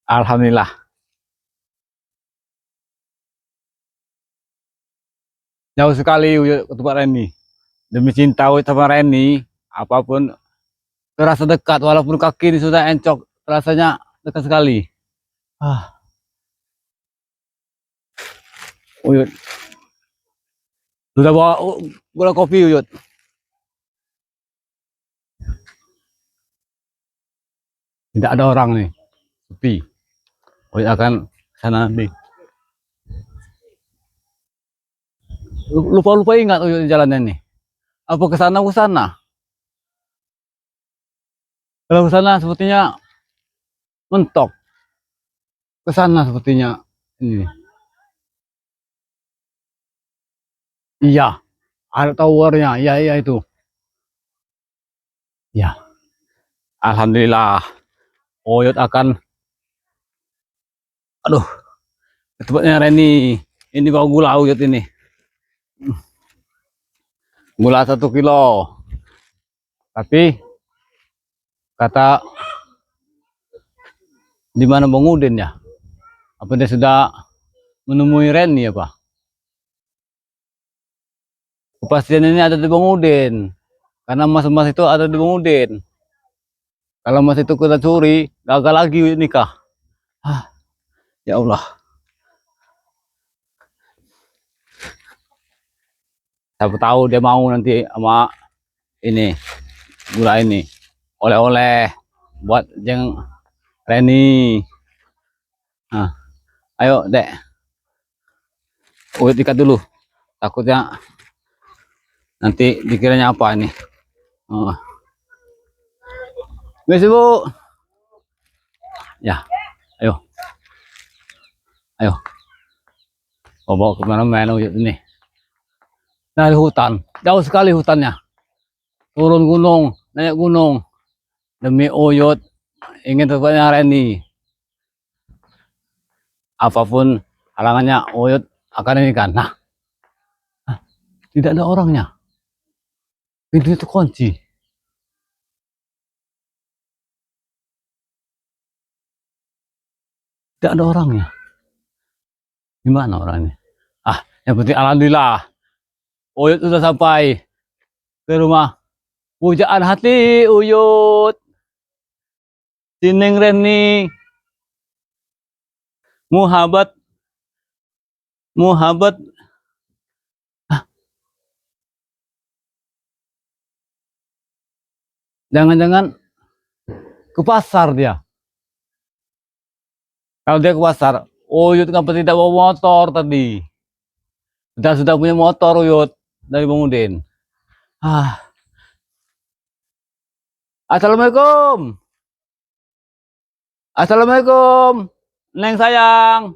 Alhamdulillah. Jauh sekali Uyut ke tempat Reni. Demi cinta Uyut sama Reni, apapun terasa dekat walaupun kaki ini sudah encok, rasanya dekat sekali. Ah, Uyut sudah bawa gula kopi Uyut. Tidak ada orang nih, sepi. Uyut akan sana nih. Lupa-lupa ingat Uyut jalannya nih. Apa ke sana ke sana? Kalau ke sana sepertinya mentok. Ke sana sepertinya ini. Iya, ada towernya. Iya, iya itu. Ya, alhamdulillah. Oyot akan, aduh, tempatnya Reni. Ini bawa gula Oyot ini. Gula 1 kilo. Tapi kata di mana Bang Udin ya? Apa dia sudah menemui Reni apa? Kepastian ini ada di Bang Udin. Karena emas-emas itu ada di Bang Udin. Kalau emas itu kita curi, gagal lagi nikah. Ah, ya Allah. Siapa tahu dia mau nanti sama ini gula ini oleh-oleh buat jeng Reni. Nah, ayo dek, Uyut ikat dulu. Takutnya nanti dikiranya apa ini. Oh. Misi bu, ya, ayo, ayo, bawa kemana-mana Uyut ini. Dari hutan, jauh sekali hutannya. Turun gunung, naik gunung. Demi Uyut, ingin tempatnya Reni. Apapun halangannya, Uyut akan ini kan. Nah, tidak ada orangnya. Pintu itu kunci. Tidak ada orangnya. Gimana orangnya? Ah, yang penting alhamdulillah. Uyut sudah sampai ke rumah. Pujaan hati Uyut. Sining Reni. Muhabat. Muhabat. Jangan-jangan ke pasar dia. Kalau dia ke pasar, Uyut kenapa tidak bawa motor tadi? Kita sudah punya motor Uyut dari Bang Udin. Ah. Assalamualaikum. Assalamualaikum. Neng sayang.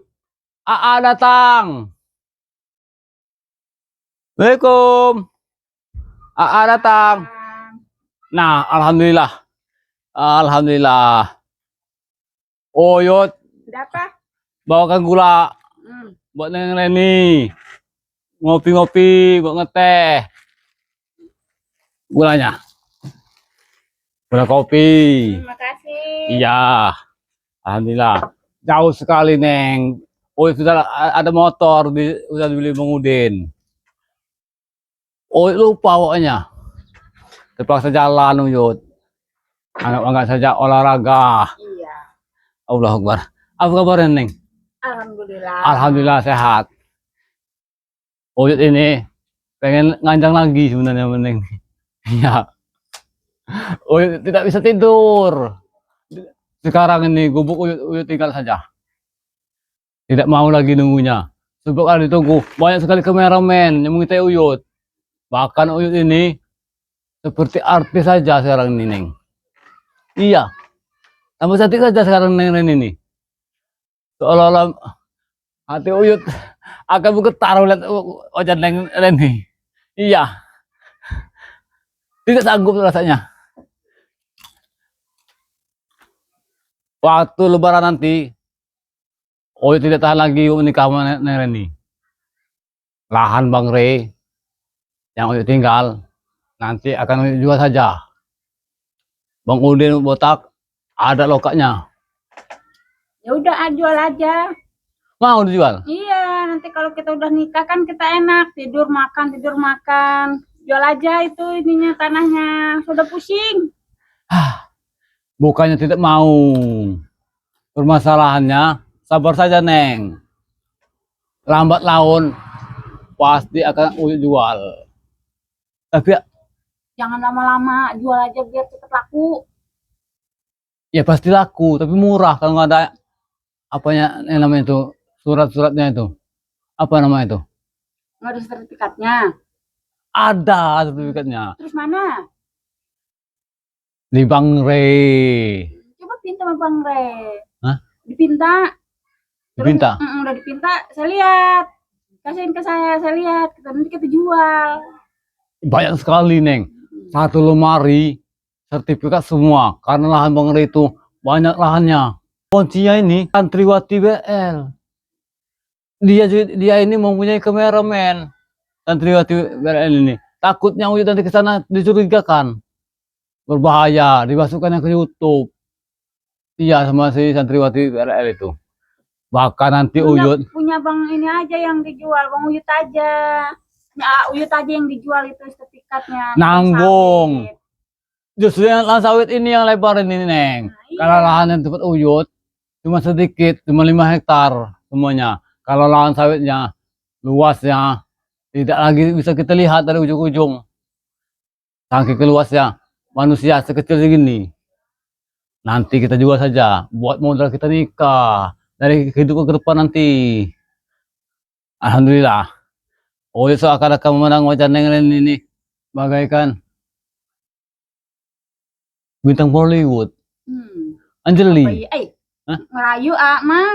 Aa datang. Assalamualaikum. Aa datang. Nah, alhamdulillah. Alhamdulillah. Uyut. Berapa? Bawakan gula. Buat Neng Reni. Ngopi-ngopi, buat ngeteh. Gulanya. Gula kopi. Terima kasih. Iya. Alhamdulillah. Jauh sekali, Neng. Oh, sudah ada motor udah dibeli Bang Udin. Oh, lupa pokoknya. Terpaksa jalan Uyut. Anggap saja olahraga. Iya. Allah Akbar. Apa kabarnya, Neng? Alhamdulillah. Alhamdulillah sehat. Uyut ini pengen nganjang lagi sebenarnya, Neng. Iya. Uyut tidak bisa tidur. Sekarang ini gubuk Uyut tinggal saja. Tidak mau lagi nunggunya. Sebab kalau ditunggu, banyak sekali kameramen yang mengintai Uyut. Bahkan Uyut ini seperti artis saja sekarang ini, Neng. Iya. Tambah cantik saja sekarang Neng Reni ini. Seolah-olah hati Uyut akan bergetar melihat wajah Neng Reni. Iya. Tidak sanggup rasanya. Waktu lebaran nanti, Uyut tidak tahan lagi menikah sama Neng Reni. Lahan Bang Re yang Uyut tinggal nanti akan Uyut jual saja. Bang Udin botak ada lokaknya. Ya udah, jual aja. Mau dijual? Iya, nanti kalau kita udah nikah kan kita enak tidur makan tidur makan. Jual aja itu ininya tanahnya. Sudah pusing. Bukannya tidak mau. Permasalahannya, sabar saja, Neng. Lambat laun pasti akan Uyut jual. Tapi Jangan lama-lama, jual aja biar cepet laku. ya pasti laku, tapi murah kalau nggak ada apanya yang namanya itu surat-suratnya itu. Apa namanya itu? Nggak ada sertifikatnya. Ada sertifikatnya Terus mana? di Bank Re. Coba pinta sama Bang Re. Hah? Dipinta. Dipinta. Udah dipinta, saya lihat. Kasihin ke saya lihat. Nanti kita jual. Banyak sekali, Neng. Satu lemari sertifikat semua. Karena lahan Bank Re itu banyak lahannya. Kuncinya ini santriwati BL. Dia ini mempunyai kameramen. Santriwati BL ini. Takutnya Uyut nanti ke sana dicurigakan. Berbahaya, dimasukkannya ke YouTube. Iya, sama si santriwati BL itu. Bahkan nanti Uyut Punya Bang ini aja yang dijual, Bang Uyut aja. Ya, Uyut aja yang dijual itu sertifikatnya. nanggung. Justru yang lahan sawit ini yang lebar ini, Neng. Nah, iya. Kalau lahan yang tempat Uyut cuma sedikit, cuma 5 hektar semuanya. Kalau lahan sawitnya luasnya tidak lagi bisa kita lihat dari ujung ke ujung. Saking keluasnya manusia sekecil segini. Nanti kita jual saja buat modal kita nikah dari kehidupan ke depan nanti. Alhamdulillah. Uyut seakan-akan memenang wajan Neng ini bagaikan bintang Bollywood. Anjeli. Hah? Ngerayu mah.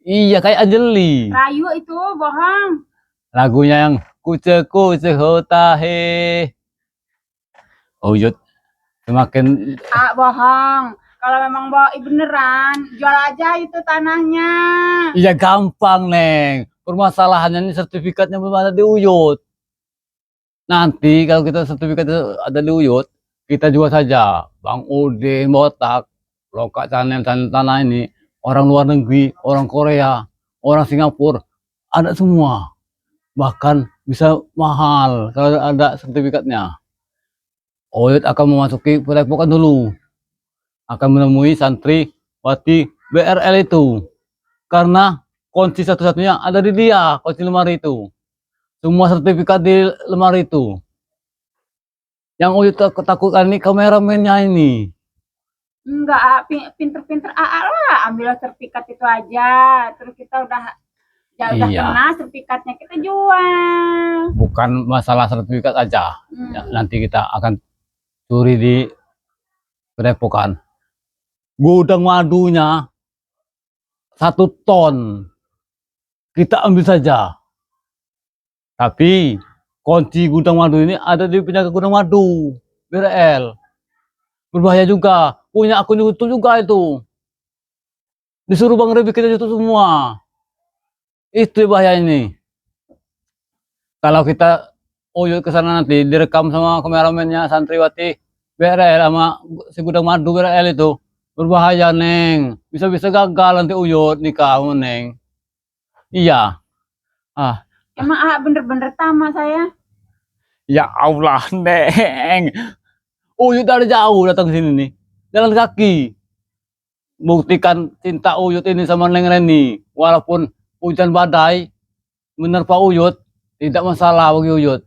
Iya, kayak Anjeli. Rayu itu bohong. Lagunya yang kuce kuce hota he. Uyut semakin Bohong. Kalau memang beneran, jual aja itu tanahnya. iya gampang, Neng. Permasalahannya ini sertifikatnya belum ada di Uyut. Nanti kalau kita sertifikat itu ada di Uyut, kita jual saja. Bang Udin, Botak, Loka Channel, tanah ini, orang luar negeri, orang Korea, orang Singapura, ada semua. Bahkan bisa mahal kalau ada sertifikatnya. Uyut akan memasuki padepokan dulu. Akan menemui santri wati BRL itu. Karena kunci satu-satunya ada di dia, kunci lemari itu. Semua sertifikat di lemari itu. Yang Uyut takutkan ini kameramennya ini. Enggak, pinter-pinter lah, ambil sertifikat itu aja. Terus kita udah Iya. kena sertifikatnya kita jual. Bukan masalah sertifikat aja. Ya, nanti kita akan curi di padepokan. Gudang madunya 1 ton. Kita ambil saja. Tapi kunci gudang madu ini ada di penjaga gudang madu BRL. Berbahaya juga. Punya akun YouTube juga itu. Disuruh Bang Rebi kita YouTube semua. Itu bahaya ini. Kalau kita Uyut ke sana nanti direkam sama kameramennya santriwati BRL sama si gudang madu BRL itu. Berbahaya, Neng. Bisa-bisa gagal nanti Uyut nikah sama Neng. Iya. Emang bener-bener tamat saya. Ya Allah, Neng. Uyut dari jauh datang sini nih. Jalan kaki. Buktikan cinta Uyut ini sama Neng Reni. Walaupun hujan badai menerpa Uyut, tidak masalah bagi Uyut.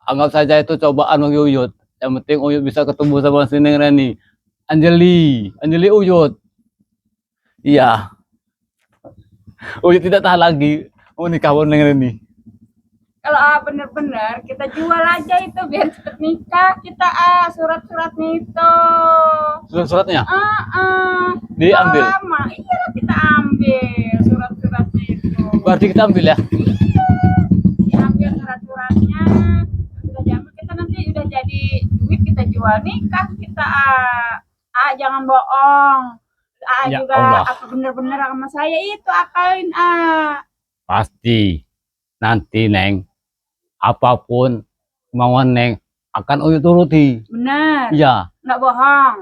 Anggap saja itu cobaan bagi Uyut. Yang penting Uyut bisa ketemu sama si Neng Reni. Anjeli Uyut. Iya. Uyut tidak tahan lagi mau nikah sama Neng Reni. Kalau bener-bener kita jual aja itu biar cepet nikah. Kita surat-suratnya itu. Surat-suratnya Diambil. diambil. Iya kita ambil surat-suratnya itu. Berarti kita ambil ya. Diambil surat-suratnya. Sudah diambil kita nanti udah jadi duit kita jual nikah kita. Jangan bohong. Ya juga Allah. apa bener-bener sama saya itu akalin Pasti nanti Neng, apapun kemauan Neng akan Uyut turuti. bener. Iya. Nggak bohong.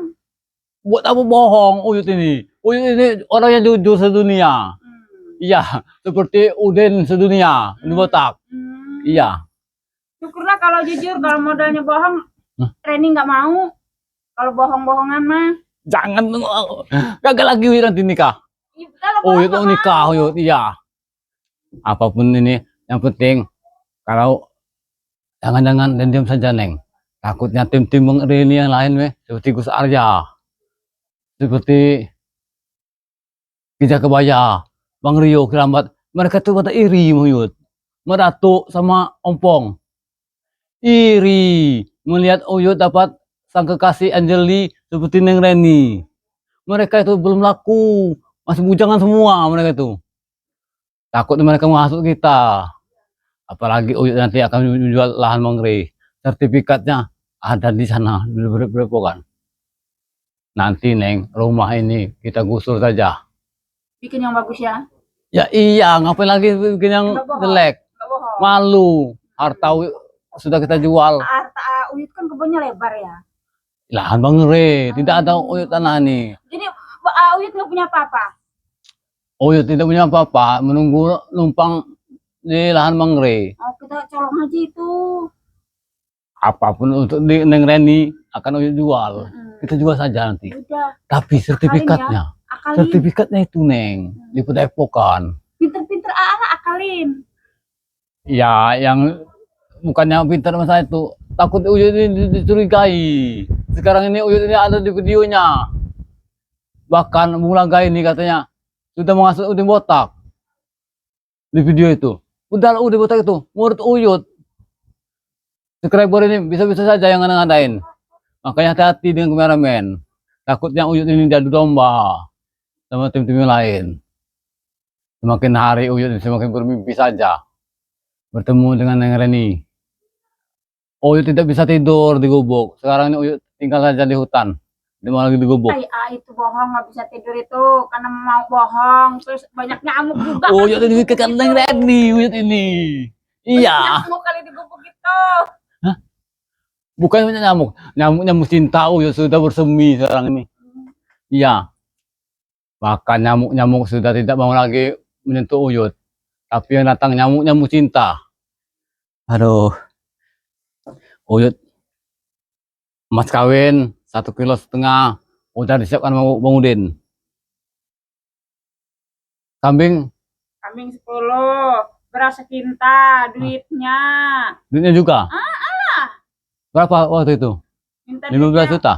Buat apa bohong Uyut ini? Uyut ini orang yang jujur sedunia. Hmm. Iya, seperti Udin sedunia, ini botak. Hmm. Iya. Syukurlah kalau jujur, kalau modalnya bohong, Hah? Reni nggak mau. Kalau bohong-bohongan mah. Jangan, gagal lagi Uyut nanti nikah. Iya, kalau bohong Uyut nggak mau nikah, mau. Uyut, iya. Apapun ini, yang penting kalau jangan-jangan dan diam saja, Neng. Takutnya tim-tim Bang Reni yang lain, seperti Gus Arya, seperti Kijak Kebaya, Bang Rio Keramat, mereka tuh pada iri, Uyut. Meratu sama Ompong. Iri melihat Uyut dapat sang kekasih Anjeli seperti Neng Reni. Mereka itu belum laku, masih bujangan semua mereka itu. Takut mereka menghasut kita. Apalagi Uyut nanti akan menjual lahan mangrove. Sertifikatnya ada di sana, di Berepokan. Nanti Neng, rumah ini kita gusur saja. Bikin yang bagus ya. Ya iya, ngapain lagi bikin yang Nggak bohong. jelek? Nggak bohong. Malu, harta sudah kita jual. Harta Uyut kan kebunnya lebar ya. Lahan mangrove, tidak ada Uyut tanah nih. Jadi Uyut nggak punya apa-apa. Uyut tidak punya apa-apa, menunggu numpang di lahan mangrove. Oh, kita colong aja itu. Apapun untuk di Neng Reni akan Uyut jual. Hmm. Kita jual saja nanti. Udah, Tapi sertifikatnya, akalin. sertifikatnya itu Neng, di Padepokan. Pinter-pinter akalin. Ya, yang bukannya pintar masalah itu, takut Uyut ini dicurigai. Sekarang ini Uyut ini ada di videonya. Bahkan Mulaga ini katanya sudah menghasut Udin botak di video itu. Udah Udin botak itu murid Uyut. Subscriber ini bisa-bisa saja yang ngadain. Makanya hati-hati dengan kameramen. Takutnya Uyut ini diadu domba sama tim-tim yang lain. Semakin hari Uyut ini semakin bermimpi saja bertemu dengan Neng Reni. Uyut tidak bisa tidur di gubuk. Sekarang ini Uyut tinggal saja di hutan. Dia mau lagi di gubuk. Itu bohong, nggak bisa tidur itu karena mau bohong. Terus banyak nyamuk juga. Uyut ini kekan Neng Reni, Uyut ini. Iya. Nyamuk kali di gubuk itu. Hah? Bukan nyamuk, nyamuk cinta Uyut sudah bersemi sekarang ini. Iya. Bahkan nyamuk sudah tidak mau lagi menyentuh Uyut. Tapi yang datang nyamuk cinta. Aduh. Uyut emas kawin 1,5 kilo udah disiapkan sama Bang Udin. Kambing 10, beras sekinta, duitnya. Duitnya juga? Berapa waktu itu? Minta 15 juta?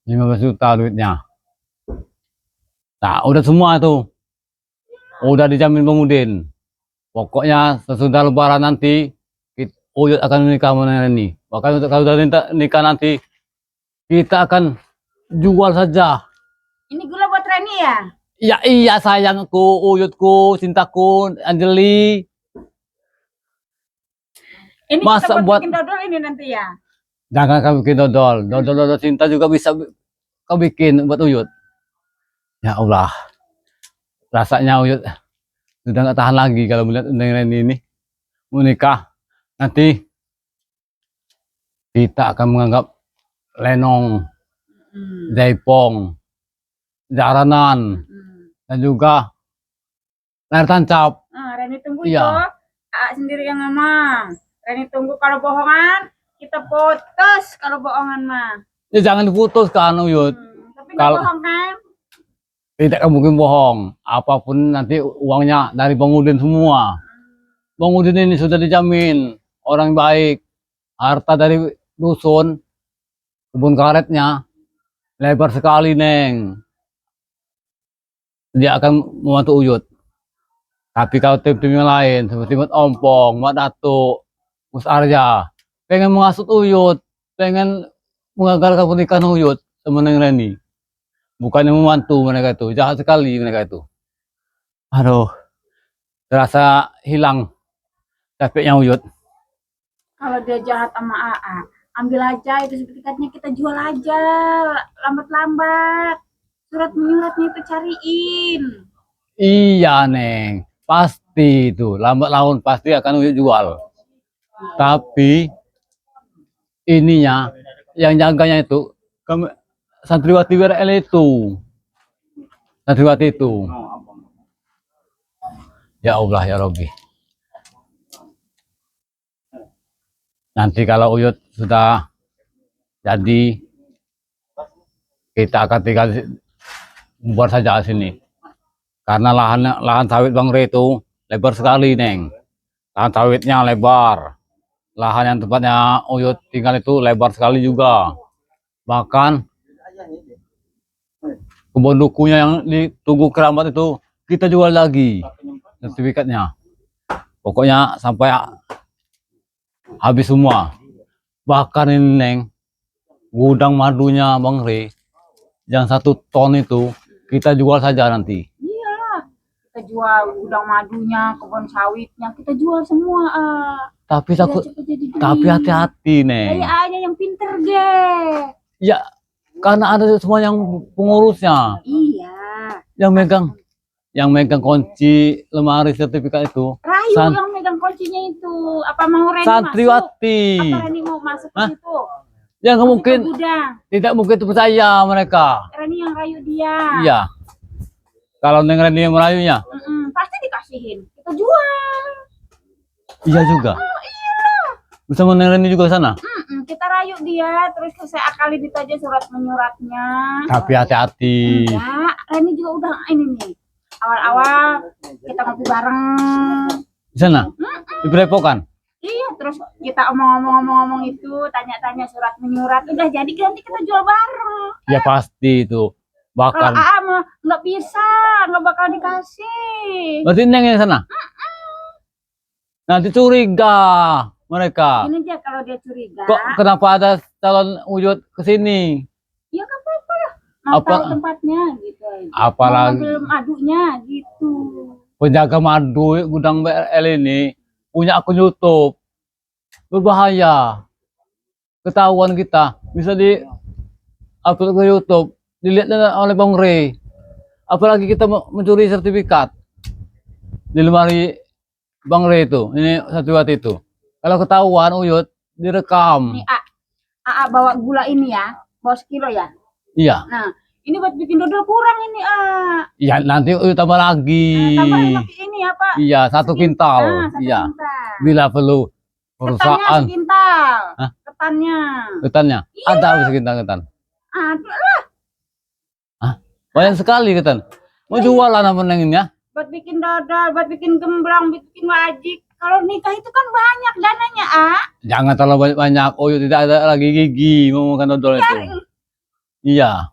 15 juta duitnya. Nah, udah semua tuh. Udah dijamin Bang Udin. Pokoknya sesudah lebaran nanti Uyut akan menikah sama Neng Reni. Bahkan untuk kalau udah nikah nanti kita akan jual saja. Ini gula buat Reni ya? Ya iya sayangku, Uyutku, cintaku, Anjeli. Ini masa kita buat bikin dodol ini nanti ya? Jangan kau bikin dodol cinta juga bisa kau bikin buat Uyut. Ya Allah, rasanya Uyut sudah nggak tahan lagi kalau melihat Neng Reni ini menikah. Nanti kita akan menganggap lenong, jaipong, jaranan, dan juga layar tancap. Reni tunggu Iya. sendiri yang ngomong. Reni tunggu, kalau bohongan kita putus, kalau bohongan mah. Ya jangan diputuskan Uyut. Tapi nggak bohong kan? Tidak mungkin bohong. Apapun nanti uangnya dari Bang Udin semua. Bang Udin ini sudah dijamin orang baik. Harta dari dusun, kebun karetnya lebar sekali Neng. Dia akan membantu Uyut. Tapi kalau tim-tim yang lain seperti Mat Ompong, Mat Datuk, Gus Arya pengen menghasut Uyut, pengen mengagalkan pernikahan Uyut sama Neng Reni. Bukannya membantu mereka itu, jahat sekali mereka itu. Aduh, terasa hilang capeknya Uyut. Kalau dia jahat sama AA, ambil aja itu sertifikatnya, kita jual aja, lambat-lambat. Surat menyuratnya itu cariin. Iya Neng, pasti itu lambat laun pasti akan Uyut jual. Tapi ininya yang jaganya itu santriwati WRL itu. Santriwati itu. Ya Allah ya Robbi. Nanti kalau Uyut sudah jadi, kita akan tinggal buat saja sini. Karena lahan sawit Bang Re itu lebar sekali, Neng. Lahan sawitnya lebar. Lahan yang tempatnya Uyut tinggal itu lebar sekali juga. Bahkan kebun dukunya yang di Tugu Keramat itu kita jual lagi sertifikatnya. Pokoknya sampai habis semua. Bahkan ini Neng, gudang madunya Bang Re yang 1 ton itu kita jual saja nanti. Iya, kita jual gudang madunya, kebun sawitnya, kita jual semua. Tapi Biar takut, cepet jadi duit. tapi hati-hati Neng. Kayak aja yang pinter deh. Ya, karena ada semua yang pengurusnya, Iya. yang megang kunci lemari sertifikat itu. Rayu San- yang megang kuncinya itu. Apa mau Reni Santriwati. masuk? Apa Reni mau masuk ke Hah? situ? Ya nggak Masuk ke mungkin, gudang. tidak mungkin itu percaya mereka. Reni yang rayu dia. Iya. Kalau Neng Reni yang merayunya, Pasti dikasihin. Kita jual. iya juga. Bersama Neng Reni juga sana. Kita rayu dia, terus saya akalin itu aja surat menyuratnya. Tapi hati-hati. Ya, Reni juga udah ini nih. Awal-awal kita ngopi bareng. Di sana, di Perepokan. Iya, terus kita omong-omong itu, tanya-tanya surat menyurat. Udah jadi nanti kita jual bareng. Ya pasti itu. Kalau Bahkan, AA mah nggak bisa, nggak bakal dikasih. berarti Neng yang sana. Nanti curiga mereka. Ini aja kalau dia curiga. Kok kenapa ada calon Uyut kesini? Ya nggak apa-apa lah. Mau Apa- tahu tempatnya gitu. Apalagi- Mau ngambil madunya gitu. Penjaga madu gudang BRL ini punya akun YouTube. Berbahaya. Ketahuan kita bisa di upload ke YouTube, dilihat oleh Bang Re. Apalagi kita mencuri sertifikat di lemari Bang Re itu, ini Santriwati itu. Kalau ketahuan Uyut direkam. Nih AA bawa gula ini ya, bawa sekilo ya. Iya, Nah, ini buat bikin dodol kurang ini iya nanti Uyut tambah lagi. tambahin lagi ini ya Pak. Iya, 1 kintal. Satu Iya, kintal. bila perlu Ketannya perusahaan. sekintal. Hah? Ketannya. Ketannya, Iya. ada habis ketan. Aduh lah, Banyak sekali ketan. Mau jualan apa Neng ini ya? buat bikin dodol, buat bikin gemblang, buat bikin wajik. Kalau nikah itu kan banyak dananya, Jangan terlalu banyak. Uyut tidak ada lagi gigi mau makan dodol itu. Iya.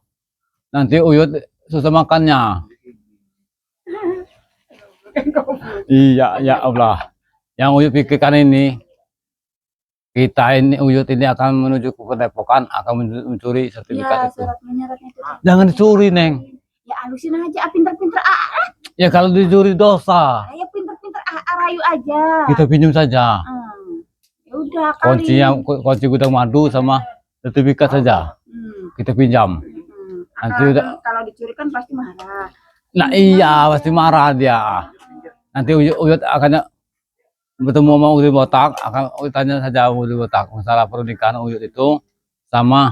Nanti Uyut susah makannya. Iya, ya Allah. Yang Uyut pikirkan ini, kita ini Uyut ini akan menuju ke Padepokan, akan mencuri Iya, sertifikat itu. surat menyuratnya itu. Jangan dicuri, Neng. Ya alusin aja, pinter-pinter Ya kalau dicuri dosa. ya pinter-pinter rayu aja. Kita pinjam saja. Ya udah kali. Kunci gudang madu sama sertifikat saja. Kita pinjam. Nanti udah. Kalau dicuri kan pasti marah. Nah iya, pasti marah dia. Nanti Uyut akan bertemu sama Udi Botak, akan tanya saja Udi Botak masalah pernikahan Uyut itu sama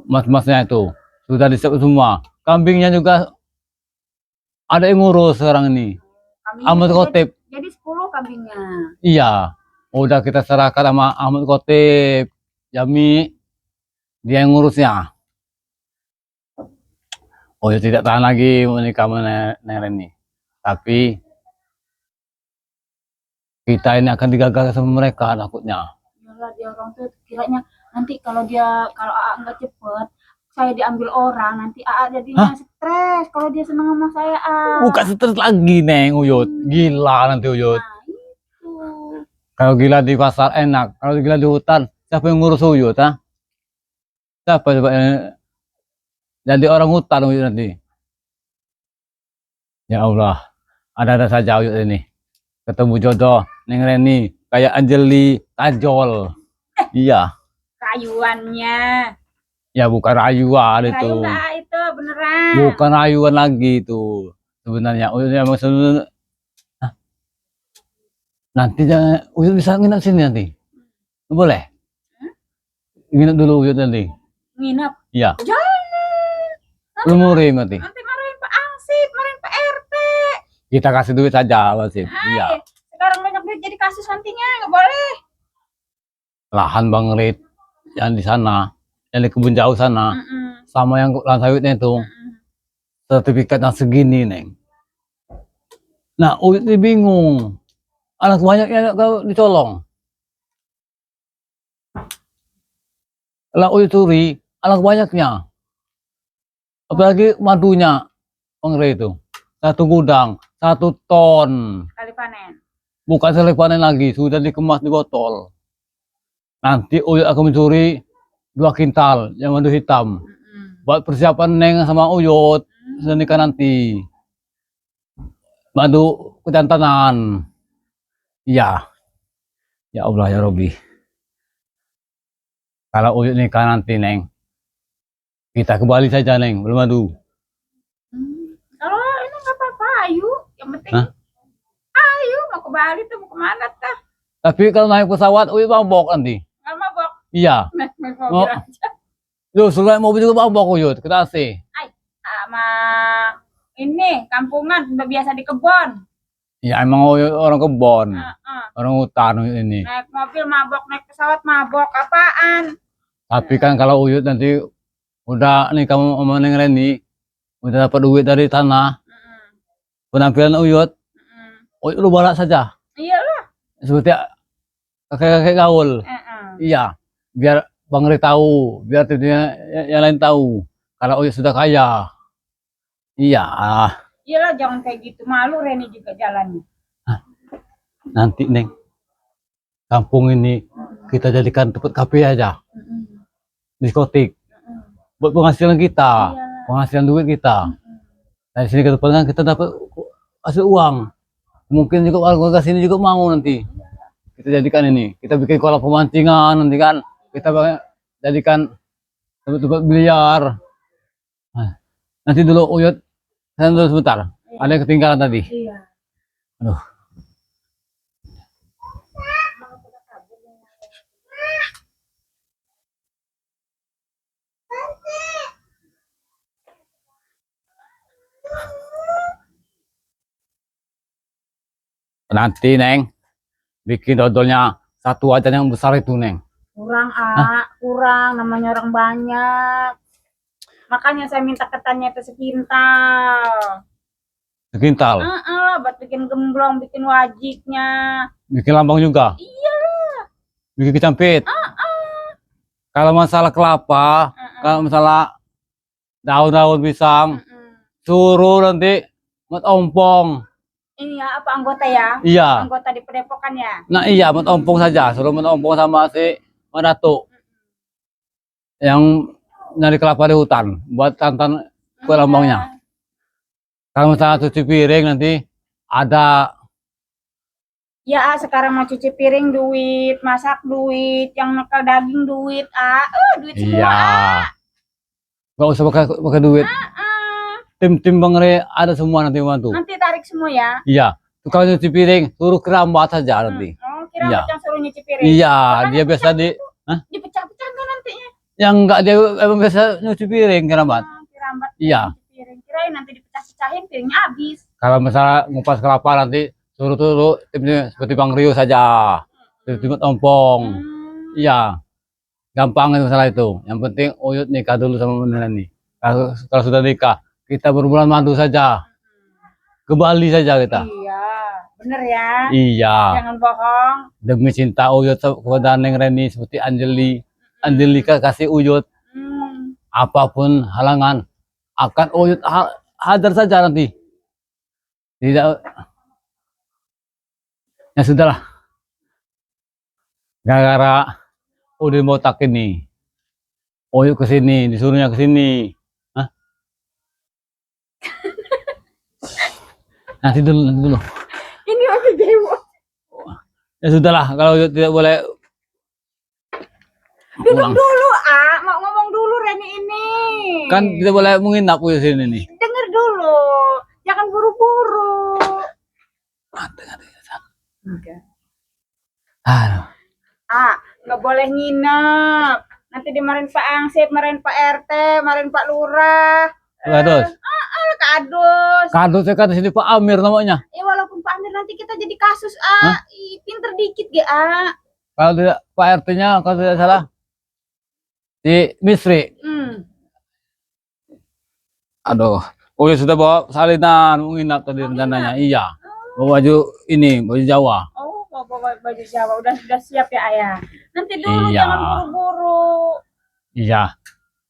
mas-masnya itu sudah disiap semua. Kambingnya juga ada yang ngurus sekarang ini. Ahmad Khotib. Jadi 10 kambingnya. Iya, udah kita serahkan sama Ahmad Khotib. Jami dia yang ngurusnya. Oh ya tidak tahan lagi menikah sama Neng Reni. Tapi kita ini akan digagal sama mereka takutnya. Yalah, dia orang tuh kiranya nanti kalau AA nggak cepet, saya diambil orang, nanti AA jadinya stres kalau dia seneng sama saya. Bukan stres lagi Neng Uyut. Gila nanti Uyut. Nah, itu. Kalau gila di pasar enak, kalau gila di hutan siapa yang ngurus Uyut, ha? Siapa coba jadi orang hutan Uyut nanti. Ya Allah, ada saja Uyut ini. Ketemu jodoh Neng Reni kayak Anjeli Kajol. Iya. Rayuannya. Ya bukan rayuan itu. Rayu nggak itu beneran. Bukan rayuan lagi itu. Sebenarnya Uyut emang sebenarnya. Nanti Uyut bisa nginep sini nanti. Boleh? Nginep dulu Uyut nanti. Nginep. Iya. Jangan. Belum murim nanti. Nanti marahin Pak Kita kasih duit saja, Wasim. Iya. Sekarang banyak duit jadi kasus nantinya, nggak boleh. Lahan Bang Rit yang di sana, yang di kebun jauh sana, sama yang lahan sawitnya itu, sertifikat yang segini, Neng. Nah, Uyut ini bingung. Anak banyaknya kau dicolong. Lah Uyut curi, anak banyaknya. Apalagi madunya, Bang Rit itu. 1 gudang, 1 ton. Kali panen. Bukan sekali panen lagi, sudah dikemas di botol. Nanti Uyut akan mencuri 2 kintal yang madu hitam. Buat persiapan Neng sama Uyut sudah nikah nanti. Madu kejantanan. Iya. Ya Allah ya Robi. Kalau Uyut nikah nanti Neng, kita ke Bali saja Neng, belum madu. Kalau ini nggak apa-apa, ayo. Yang penting ayo mau ke Bali tuh mau kemana tuh? Tapi kalau naik pesawat Uyut mabok nanti. Nggak mabok. Iya. Naik mobil aja. Loh, sudah mobil juga mabok Uyut, kita AC. Sama ini kampungan udah biasa di kebon. Ya emang Uyut orang kebon, orang hutan Uyut ini. Naik mobil mabok, naik pesawat mabok, apaan? Tapi kan kalau Uyut nanti udah nih kamu sama Neng Reni, udah dapat duit dari tanah, penampilan Uyut lu balak saja. Iyalah. Seperti kakek-kakek gaul. Iya, biar Bang Ri tahu, biar yang lain tahu. Kalau Uyut sudah kaya. Iya. Iyalah, jangan kayak gitu. Malu Reni juga jalannya. Nanti Neng, kampung ini kita jadikan tempat kafe aja. Diskotik. Buat penghasilan kita, penghasilan duit kita. Dari sini ke depan kan kita dapat hasil uang. Mungkin juga warga sini juga mau nanti. Kita jadikan ini, kita bikin kolam pemancingan nanti kan. Kita jadikan tempat-tempat biliar. Nanti dulu Uyut, saya dulu sebentar. Ada yang ketinggalan tadi. Iya. Aduh. Nanti Neng, bikin dodolnya 1 aja yang besar itu Neng. Kurang kurang, namanya orang banyak. Makanya saya minta ketannya itu sekintal. Sekintal. Buat bikin gemblong, bikin wajiknya. Bikin lambang juga. Iya. Bikin kecampit. Kalau masalah kelapa, kalau masalah daun-daun pisang, suruh nanti mat ompong. Ini ya apa anggota ya? Iya. Anggota di Padepokan ya. Nah iya, mat ompong saja. Suruh mat ompong sama si Datuk yang nyari kelapa di hutan buat tantan kue lambangnya. Kalau misalnya cuci piring nanti ada. Ya sekarang mau cuci piring duit, masak duit, yang nakal daging duit, duit semua. Iya. Gak usah pakai duit. Tim Bang Re ada semua nanti bantu. Nanti tarik semua ya. Iya. Kalau nyuci piring suruh kerambat saja nanti. Kira yang suruh nyuci piring. Iya, dia biasa dipecah-pecah kan nantinya. Yang enggak dia emang biasa nyuci piring kerambat. Kerambat. Iya. Piring. Kirain nanti dipecah-pecahin piringnya habis. Kalau misalnya ngupas kelapa nanti suruh timnya seperti Bang Rio saja. Seperti ompong. Iya. Gampang itu masalah itu. Yang penting Uyut nikah dulu sama Neni. Kalau sudah nikah, kita berbulan madu saja. Ke Bali saja kita. Iya, bener ya. Iya. Jangan bohong. Demi cinta Uyut kepada Neng Reni seperti Angelika kasih Uyut. Apapun halangan akan Uyut hajar saja nanti. Tidak. Ya sudahlah. Gara-gara udah mau tak ini. Uyut ke sini, disuruhnya ke sini. Nanti dulu. Ini masih dewa. Ya sudahlah, kalau tidak boleh. Duduk dulu, mau ngomong dulu Reni ini. Kan tidak boleh menginap di sini nih. Dengar dulu, jangan buru-buru. Nggak boleh nginep. Nanti dimarahin Pak Ansip, marahin Pak RT, marahin Pak Lurah. Terus. Kadus. Kadus saya kata sini Pak Amir namanya. Walaupun Pak Amir nanti kita jadi kasus Hah? pinter dikit ga. Kalau tidak Pak RT-nya kalau tidak salah di Misri. Aduh, oh ya sudah bawa salinan menginap tadi rencananya. Iya, bawa baju ini, baju Jawa. Oh, bawa baju Jawa udah siap ya Ayah. Nanti dulu Iya. jangan buru-buru. Iya,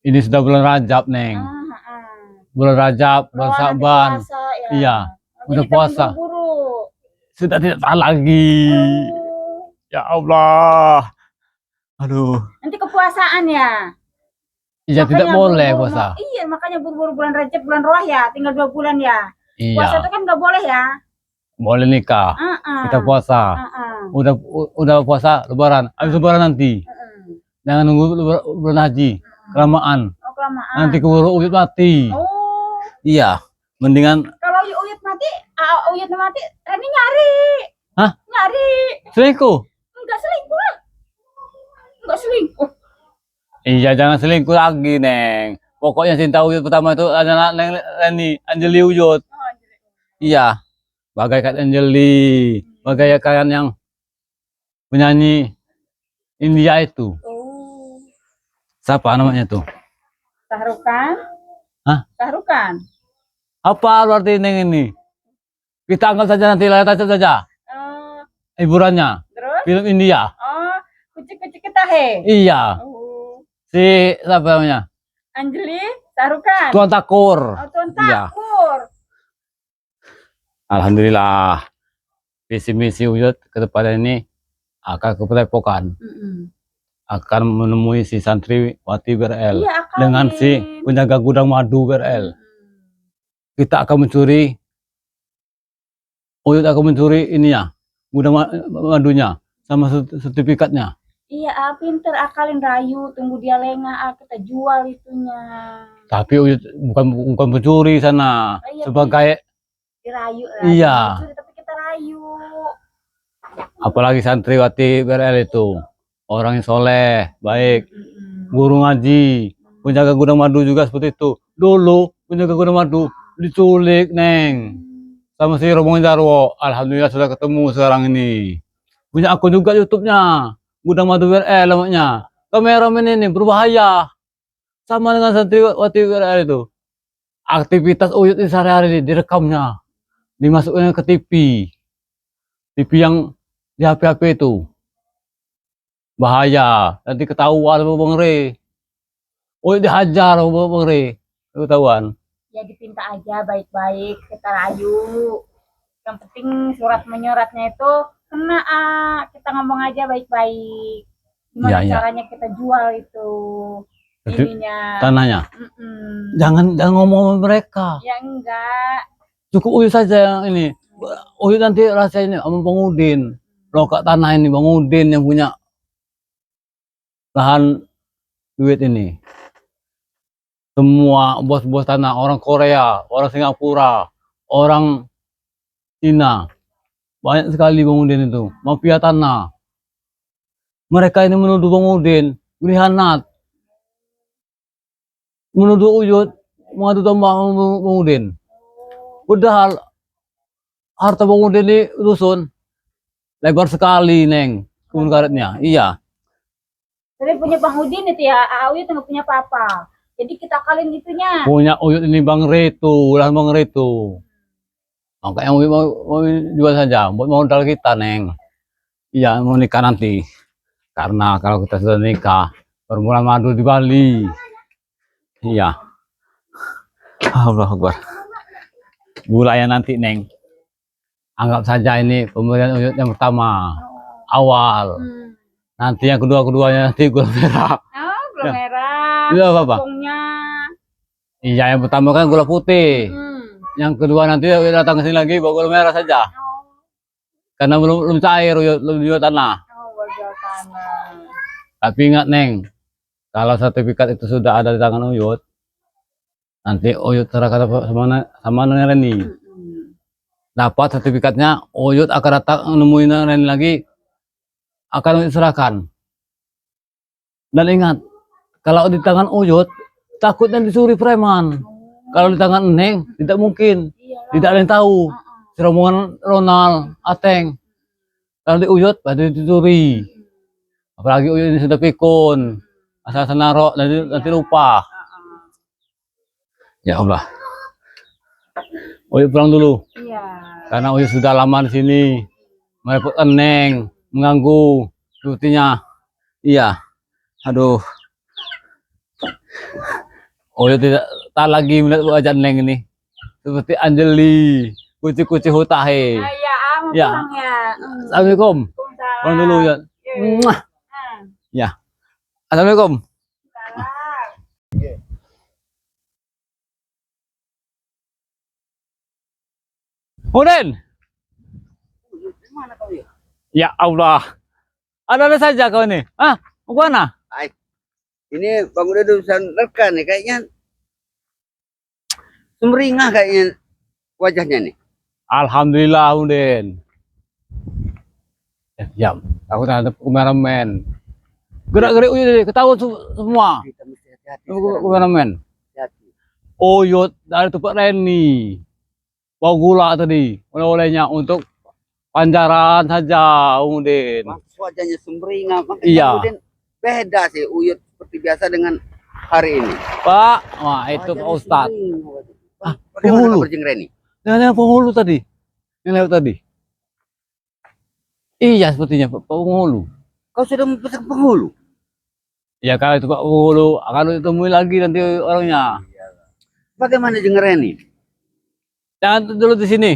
ini sudah bulan Rajab Neng. Bulan Rajab, bulan Nanti Sa'ban. puasa, ya. Iya, Jadi udah jangan puasa. buru-buru. Sudah tidak tahan lagi. Ya Allah. Aduh. Nanti kepuasaan ya. Iya, tidak boleh puasa. Iya, makanya buru-buru bulan Rajab, bulan Roh ya, tinggal 2 bulan ya. Iya. Puasa itu kan nggak boleh ya. Boleh nikah. Kita puasa. Udah puasa Lebaran. Habis Lebaran nanti. Jangan nunggu bulan haji. Kelamaan. Oh, kelamaan. Nanti keburu Uyut mati. Oh. Iya. Mendingan. Kalau Uyut mati, Uyut mati, Reni nyari. Hah? Nyari. Selingkuh? Enggak selingkuh. Enggak selingkuh. Iya, jangan selingkuh lagi, Neng. Pokoknya cinta Uyut pertama itu adalah Neng Reni, Anjeli Uyut. Oh, Anjeli. Iya. Bagaikan Anjeli. Bagaikan yang penyanyi India itu. Oh. Siapa namanya tuh? Sahrukan. Hah? Sahrukan. Apa arti Neng ini? Kita anggap saja nanti lihat saja. Hiburannya. Terus? Film India. Oh, kucing-kucing kita he. Iya. Oh. Si siapa namanya? Anjeli, Sahrukan. Tuan Takur. Oh, Tuan Iya. Takur. Alhamdulillah. Visi misi Uyut ke depan ini akan kepedepokan. Akan menemui si santriwati BRL. Iya, dengan si penjaga gudang madu BRL. Kita akan mencuri. Uyut akan mencuri ininya, gudang madunya sama sertifikatnya. Iya, pinter akalin rayu, tunggu dia lengah, kita jual itunya. Tapi Uyut bukan pencuri sana, Iya, sebagai dirayu. Iya. Mencuri, tapi kita rayu. Apalagi santriwati BRL itu orang yang soleh, baik, guru ngaji, penjaga gudang madu juga seperti itu. Dulu penjaga gudang madu diculik, Neng, sama si Rombongan Jarwo. Alhamdulillah sudah ketemu sekarang ini. Punya akun juga YouTube-nya, Gudang Madu BRL namanya. Kameramen ini berbahaya, sama dengan santriwati BRL itu. Aktivitas Uyut di sehari-hari direkamnya, dimasukin ke TV yang di HP itu. Bahaya, nanti ketahuan sama Bang Re. Uyut dihajar sama Bang Re, ketahuan. Ya dipinta aja baik-baik, kita rayu. Yang penting surat menyuratnya itu kena, kita ngomong aja baik-baik. Gimana caranya kita jual itu ininya, tanahnya. Jangan ngomong mereka. Ya enggak. Cukup Uyut saja yang ini. Uyut nanti rasanya sama Bang Udin. Lokak tanah ini Bang Udin yang punya lahan duit ini. Semua bos-bos tanah, orang Korea, orang Singapura, orang Cina, banyak sekali Bang Udin itu, mafia tanah. Mereka ini menuduh Bang Udin berkhianat, menuduh Uyut mengadu domba Bang Udin. Padahal harta Bang Udin di dusun lebar sekali, Neng, kebun karetnya. Iya. Tapi punya Bang Udin itu ya, Uyut nggak punya apa-apa. Jadi kita kalian itunya. Punya Uyut ini Bang Retu, lahan Bang Retu. Makanya mau jual saja, buat modal kita, Neng. Iya, mau nikah nanti. Karena kalau kita sudah nikah, permulaan madu di Bali. Iya. Allah Akbar. Bulanya nanti, Neng. Anggap saja ini pemberian Uyut yang pertama. Awal. Nanti yang kedua-keduanya nanti gula merah. Oh, gula merah. Iya, apa? Iya, yang pertama kan gula putih. Yang kedua nanti datang ke sini lagi bawa gula merah saja. Karena belum cair, belum jual tanah. Tapi ingat, Neng, kalau sertifikat itu sudah ada di tangan Uyut, nanti Uyut serahkan sama Neng Reni. Dapat sertifikatnya, Uyut akan datang nemuin Neng Reni lagi, akan Uyut serahkan. Dan ingat, kalau di tangan Uyut, takutnya dicuri preman. Kalau di tangan Neng, tidak mungkin. Iyalah. Tidak ada yang tahu. Heeh. Serombongan Ronald, Ateng. Kalau di Uyut, berarti dicuri. Apalagi Uyut ini sudah pikun. Asal senaro, nanti lupa. Ya Allah. Uyut pulang dulu. Iya. Karena Uyut sudah lama di sini. Merepotkan Neng, mengganggu rutinya. Iya. Aduh. Uyut tidak tak lagi melihat wajah Neng ini. Seperti Anjeli, kuci-kuci hutahe. Iya, mau Ya. pulang ya. Assalamualaikum. Waalaikumsalam. Pulang dulu ya. Muah. Ya. Assalamualaikum. Salam. Huden. Mana kau ya? Ya Allah. Ada saja kau ini. Ah, mau kemana? Ini Bang udah urusan rekan nih kayaknya sumringah kayaknya wajahnya nih. Alhamdulillah, Huden. Ya, aku ada kameramen. Gerak-gerik Uyut, ketahuan semua. Kita mesti hati-hati. sekarang. Kameramen. Hati-hati. Uyut dari tempat Reni. Bawa gula tadi, oleh-olehnya untuk pancaran saja, Huden. Maksud wajahnya sumringah. Makanya Iya. kemudian beda sih Uyut seperti biasa dengan hari ini. Pak, wah itu Pak Wajahnya Ustadz. sumringah wajahnya. Ah, Bagaimana penghulu. kabar Jeng Reni? Yang penghulu tadi, yang lewat tadi. Iya sepertinya Pak Penghulu. Kau sudah memesan penghulu? Ya kalau itu Pak Penghulu, akan ditemui lagi nanti orangnya. Bagaimana Jeng Reni? Jangan dulu di sini.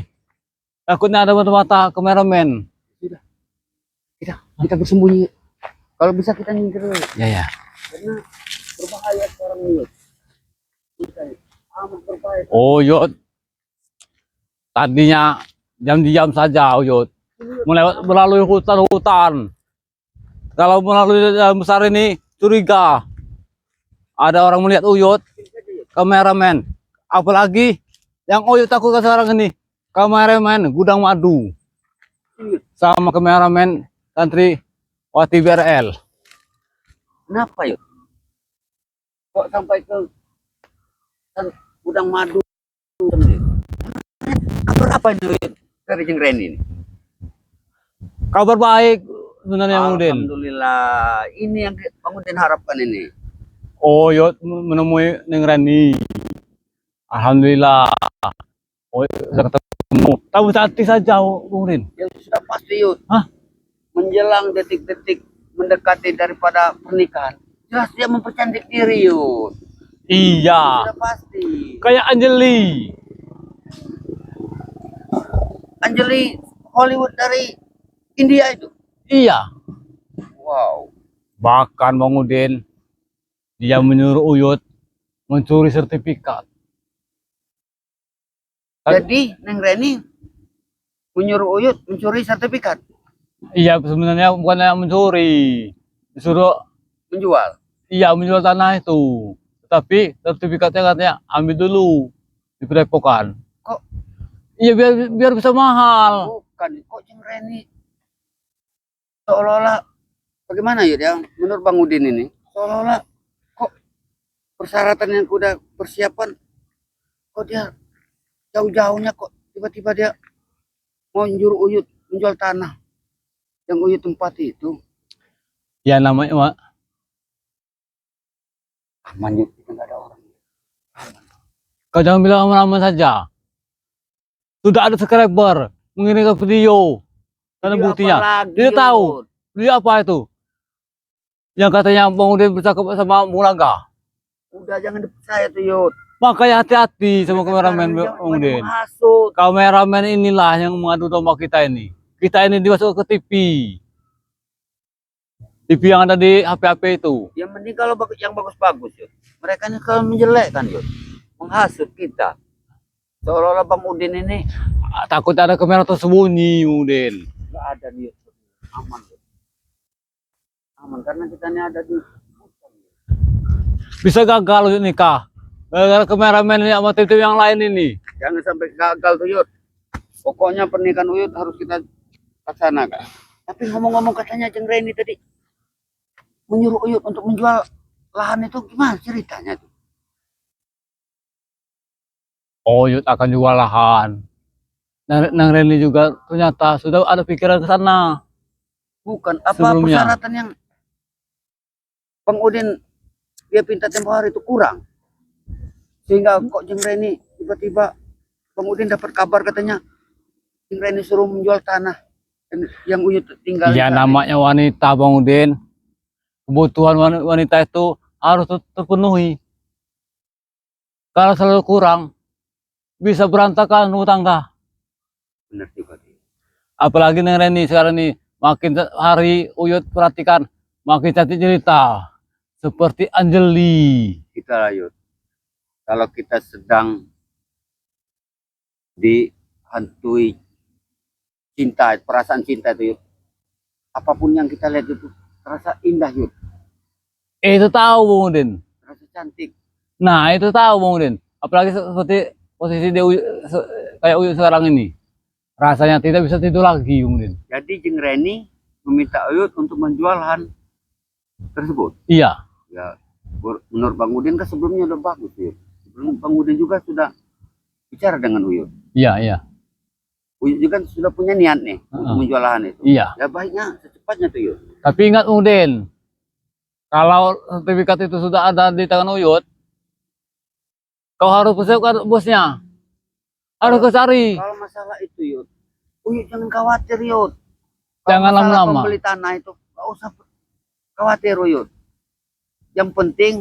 Takutnya ada mata-mata kameramen. Kita bersembunyi. Kalau bisa kita nyingkir dulu. Ya ya. Karena berbahaya sekarang Uyut. Amat berbahaya. Oh Uyut. Tadinya diam-diam saja Uyut. Melalui hutan-hutan. Kalau melalui jalan besar ini curiga. Ada orang melihat Uyut, kameramen. Apalagi yang Uyut takutkan sekarang ini, kameramen gudang madu. Sama kameramen santri Wati BRL. Kenapa yuk? Kok sampai ke gudang madu? Kabar apa ini Uyut? Dari Jeng Reni ini? Kabar baik sebenarnya Udin. Alhamdulillah. Ini yang Bang Udin harapkan ini. Oh Uyut menemui Neng Reni. Alhamdulillah. Oh sudah ketemu. Tahu cantik saja Udin. Ya sudah pasti Yud. Hah? Menjelang detik-detik mendekati daripada pernikahan. Jelas dia mempercantik diri Yud. Iya. Sudah pasti. Kayak Anjeli. Anjeli Hollywood dari India itu. Iya. Wow. Bahkan Bang Udin, dia menyuruh Uyut mencuri sertifikat. Jadi Neng Reni menyuruh Uyut mencuri sertifikat. Iya sebenarnya bukan yang mencuri. Disuruh, Menjual. iya menjual tanah itu. Tapi sertifikatnya katanya ambil dulu di Padepokan. Kok? Iya biar bisa mahal. Bukan. Kok Neng Reni seolah-olah bagaimana Yud ya menurut Bang Udin ini? Seolah-olah kok persyaratan yang udah persiapan kok dia jauh-jauhnya kok tiba-tiba dia mau nyuruh Uyut menjual tanah yang Uyut tempati itu. Ya namanya Mak. Aman Yud, kita nggak ada orang. Kau jangan bilang aman-aman saja. Sudah ada subscriber mengirimkan video. Karena Video buktinya. apa lagi, Dia tahu. Yud? Dia apa itu? Yang katanya Bang Udin bercakap sama Mulaga. Udah jangan dipercaya tuh Yud. Makanya hati-hati sama kameramen Sekarang dia Bang Udin. menghasut. Kameramen inilah yang mengadu domba kita ini. Kita ini dimasuk ke TV. TV yang ada di HP-HP itu. Yang penting kalau yang bagus-bagus Yud. Mereka ini kalau menjelekkan Yud. Menghasut kita. Seolah-olah Bang Udin ini Takut ada kamera tersembunyi, Udin. nggak ada nih Yud. Aman Yud. Aman karena kita ini ada di Bisa gagal Yud nikah. Gara-gara kameramen ini sama tim yang lain ini. jangan sampai gagal tuh Yud. Pokoknya pernikahan Uyut harus kita laksanakan. Tapi ngomong-ngomong katanya Jeng Reni tadi menyuruh Uyut untuk menjual lahan itu gimana ceritanya tuh? Oyut akan jual lahan. Nang Reni juga ternyata sudah ada pikiran ke sana. Bukan apa Sebelumnya. persyaratan yang Bang Udin dia pinta tempo hari itu kurang. Sehingga kok Jeng Reni tiba-tiba Bang Udin dapat kabar katanya Jeng Reni suruh menjual tanah yang Uyut tinggal. Ya namanya wanita Bang Udin. Kebutuhan wanita itu harus terpenuhi. Kalau selalu kurang, bisa berantakan rumah tangga. Benar juga. Apalagi Neng Reni sekarang ini, makin hari Uyut perhatikan, makin cantik cerita. Seperti Anjeli. Kita Yud, kalau kita sedang dihantui cinta, perasaan cinta itu Yud, apapun yang kita lihat itu terasa indah Yud, Itu tahu Bang Udin. terasa cantik. Nah itu tahu Bang Udin. Apalagi seperti posisi dia kayak Uyut sekarang ini. Rasanya tidak bisa tidur lagi Bang Udin. Jadi Jeng Reni meminta Uyut untuk menjual lahan tersebut. Iya. Ya, menurut Bang Udin kan sebelumnya udah bagus Yud. Sebelum Bang Udin juga sudah bicara dengan Uyut. Iya, iya. Uyut juga sudah punya niat nih untuk menjual lahan itu. Iya. Ya baiknya secepatnya tuh Uyut. Tapi ingat Bang Udin, kalau sertifikat itu sudah ada di tangan Uyut, kau harus persiapkan bosnya. Harus kau cari. Kalau masalah itu Yud, Uyut jangan khawatir Yud. Jangan Kalau masalah lama-lama. pembeli tanah itu gak usah khawatir Uyut. Yang penting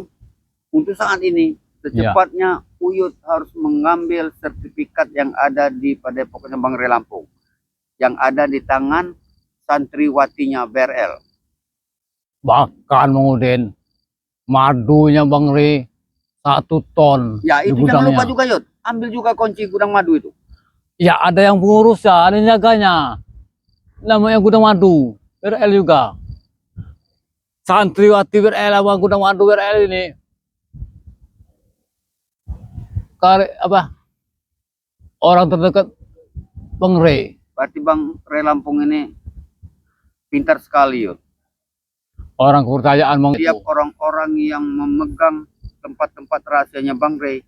untuk saat ini secepatnya Uyut harus mengambil sertifikat yang ada di Padepokan Bangre Lampung, yang ada di tangan santriwatinya BRL. Bahkan Bang Udin, madunya Bang Re 1 ton. Ya di itu jangan gudangnya. lupa juga Yud, ambil juga kunci gudang madu itu. Ya ada yang pengurus ya, ada yang jaganya. Namanya gudang madu, BRL juga. Santriwati BRL sama gudang madu BRL ini. Orang terdekat Bang Re. Berarti Bang Re Lampung ini pintar sekali Yud. Orang kepercayaan Bang Setiap orang-orang yang memegang tempat-tempat rahasianya Bang Rey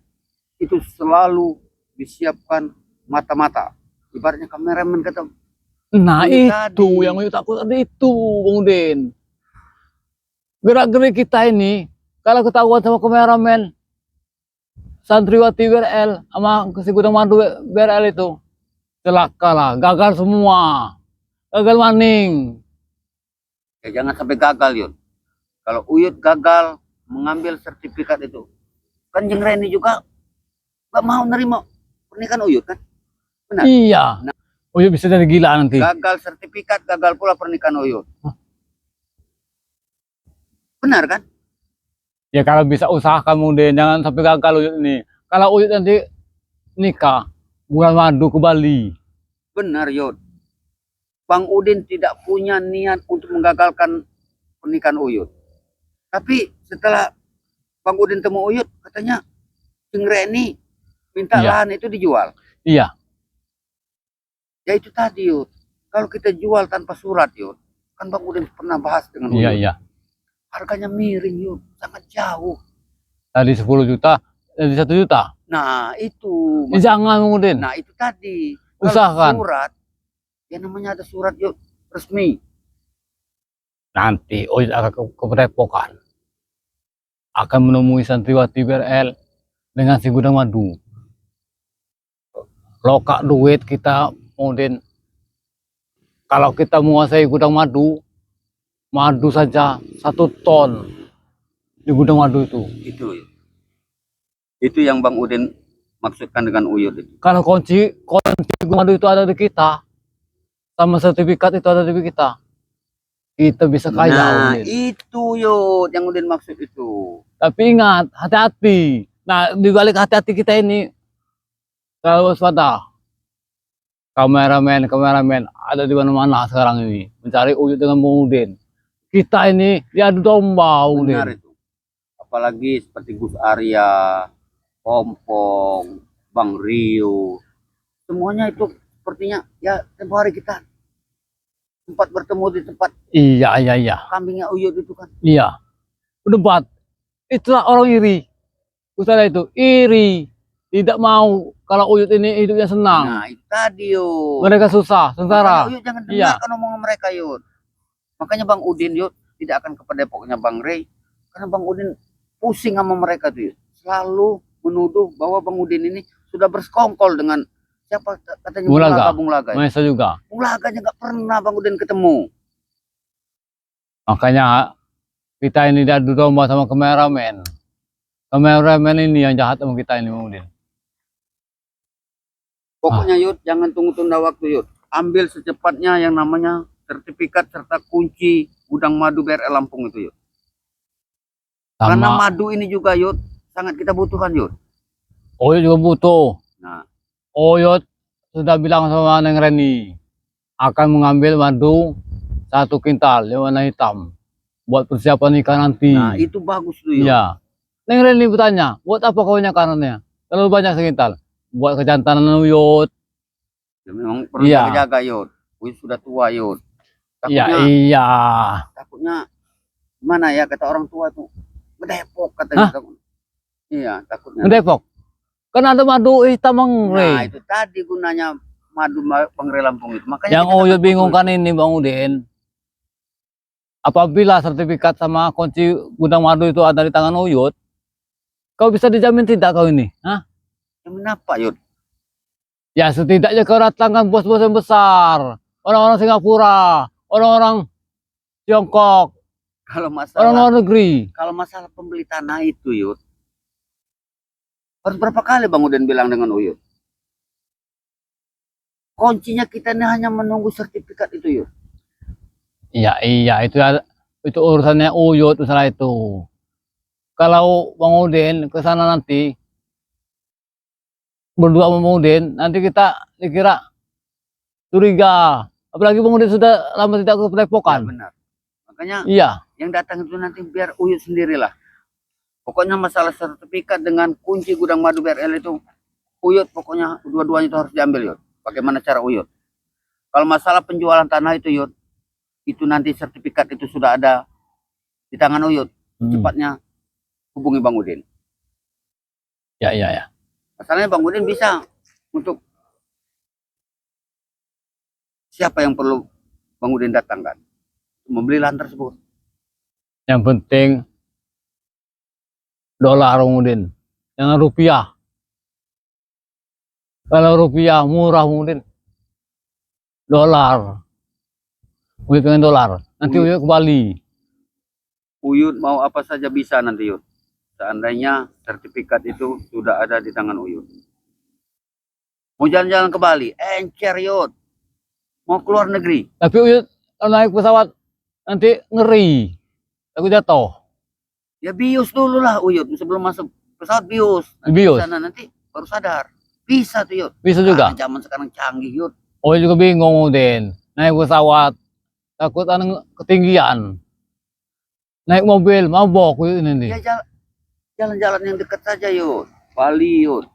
itu selalu disiapkan mata-mata. Ibaratnya kameramen kata. Nah Uyut itu tadi. yang Uyut takut ada itu Bang Udin. Gerak-gerik kita ini kalau ketahuan sama kameramen santriwati BRL sama si gudang madu BRL itu celaka lah, gagal semua, gagal maning. Ya jangan sampai gagal Yud. Kalau Uyut gagal mengambil sertifikat itu, kan Jeng Reni juga gak mau nerima pernikahan Uyut kan? Benar. Iya. Uyut bisa jadi gila nanti. Gagal sertifikat, gagal pula pernikahan Uyut. Benar kan? Ya kalau bisa usahakan Udin, jangan sampai gagal Uyut ini. Kalau Uyut nanti nikah bulan madu ke Bali. Benar Yud. Bang Udin tidak punya niat untuk menggagalkan pernikahan Uyut. Tapi setelah Bang Udin temu Uyut, katanya Jeng Reni minta lahan itu dijual. Iya. Ya itu tadi Yud. Kalau kita jual tanpa surat Yud, kan Bang Udin pernah bahas dengan Uyut. Iya, iya. Harganya miring Yud, sangat jauh. Tadi 10 juta, jadi 1 juta. Nah itu. Jangan Udin. Nah itu tadi. Usahakan. Kalau surat, ya namanya ada surat Yud, resmi. Nanti Uyut akan ke Padepokan. Akan menemui santriwati BRL dengan si gudang madu. Lokak duit kita Udin. Kalau kita menguasai gudang madu saja 1 ton di gudang madu itu. Itu yang Bang Udin maksudkan dengan Uyut itu. Kalau kunci gudang madu itu ada di kita, sama sertifikat itu ada di kita bisa kaya. Nah Udin. itu Yud yang Udin maksud itu. Tapi ingat, hati-hati. Nah di balik hati-hati kita ini, kalau waspada, kameramen ada di mana-mana sekarang ini mencari Uyut dengan Bang Udin. Kita ini diadu domba Udin. Benar itu. Apalagi seperti Gus Arya, Pompong, Bang Rio, semuanya itu sepertinya ya tempo hari kita sempat bertemu di tempat Iya. kambingnya Uyut itu kan. Iya. Berdebat. Itulah orang iri. Ustaz itu iri. tidak mau kalau Uyut ini hidupnya senang. Nah, itu tadi yuk. Mereka susah, sengsara. Makanya Uyut jangan Iya. dengarkan omongan mereka yuk. Makanya Bang Udin yuk tidak akan kepada pokoknya Bang Rey, karena Bang Udin pusing sama mereka tuh yuk. Selalu menuduh bahwa Bang Udin ini sudah bersekongkol dengan siapa katanya Bung Laga. Maesa juga. Bung Laga nggak pernah Bang Udin ketemu. Makanya kita ini diadu domba sama kameramen. Kameramen ini yang jahat sama kita ini, Bang Udin. Pokoknya Yud, jangan tunda waktu Yud. Ambil secepatnya yang namanya sertifikat serta kunci gudang madu BRL Lampung itu Yud. Karena madu ini juga Yud, sangat kita butuhkan Yud. Oyot juga butuh. Nah, Oyot sudah bilang sama Neng Reni akan mengambil madu 1 kintal yang warna hitam buat persiapan nikah nanti. Nah, itu bagus tuh Yud. Iya. Neng Reni bertanya, buat apa kau kanannya? Terlalu banyak sekintal. Buat kejantanan Uyut. Ya, memang perlu jaga-jaga Yud. Uyut sudah tua Yud. Iya. Takutnya gimana ya kata orang tua tuh ngedepok katanya. Iya, takutnya. Ngedepok. Kan ada madu hitam Bang Rey. Nah, itu tadi gunanya madu Bang Rey Lampung itu. Makanya yang Uyut bingung kan ini Bang Udin. Apabila sertifikat sama kunci gudang madu itu ada di tangan Uyut, kau bisa dijamin tidak kau ini? Hah? Jamin apa Yud? Ya setidaknya kau datangkan bos-bos yang besar, orang-orang Singapura, orang-orang Tiongkok, Kalau masalah orang luar negeri. Kalau masalah pembeli tanah itu Yud, harus berapa kali Bang Udin bilang dengan Uyut? Kuncinya kita ini hanya menunggu sertifikat itu Yud. Iya itu urusannya Uyut masalah itu. Kalau Bang Udin ke sana nanti berdua sama Bang Udin, nanti kita dikira curiga. Apalagi Bang Udin sudah lama tidak ke Padepokan. Ya, benar. Makanya yang datang itu nanti biar Uyut sendirilah. Pokoknya masalah sertifikat dengan kunci gudang madu BRL itu Uyut, pokoknya dua-duanya itu harus diambil Yud. Bagaimana cara Uyut? Kalau masalah penjualan tanah itu Yud, itu nanti sertifikat itu sudah ada di tangan Uyut. Cepatnya hubungi Bang Udin. Ya. Masalahnya Bang Udin bisa untuk siapa yang perlu Bang Udin datangkan membeli lahan tersebut. Yang penting dolar Bang Udin, jangan rupiah. Kalau rupiah murah Bang Udin, dolar. Uyut pengen dolar, nanti Uyut ke Bali. Uyut mau apa saja bisa nanti Uyut. Seandainya sertifikat itu sudah ada di tangan Uyut. Mau jalan-jalan ke Bali, encer Yud. Mau keluar negeri. Tapi Uyut kalau naik pesawat nanti ngeri, aku jatuh. Ya bius dulu lah Uyut, sebelum masuk pesawat bius. Bius. Sana nanti baru sadar. Bisa tuh Yud. Bisa juga. Zaman sekarang canggih Yud. Oh juga bingung Udin, naik pesawat takut ketinggian. Naik mobil mabok ini nih. Ya jalan-jalan yang dekat saja Yud. Bali Yud.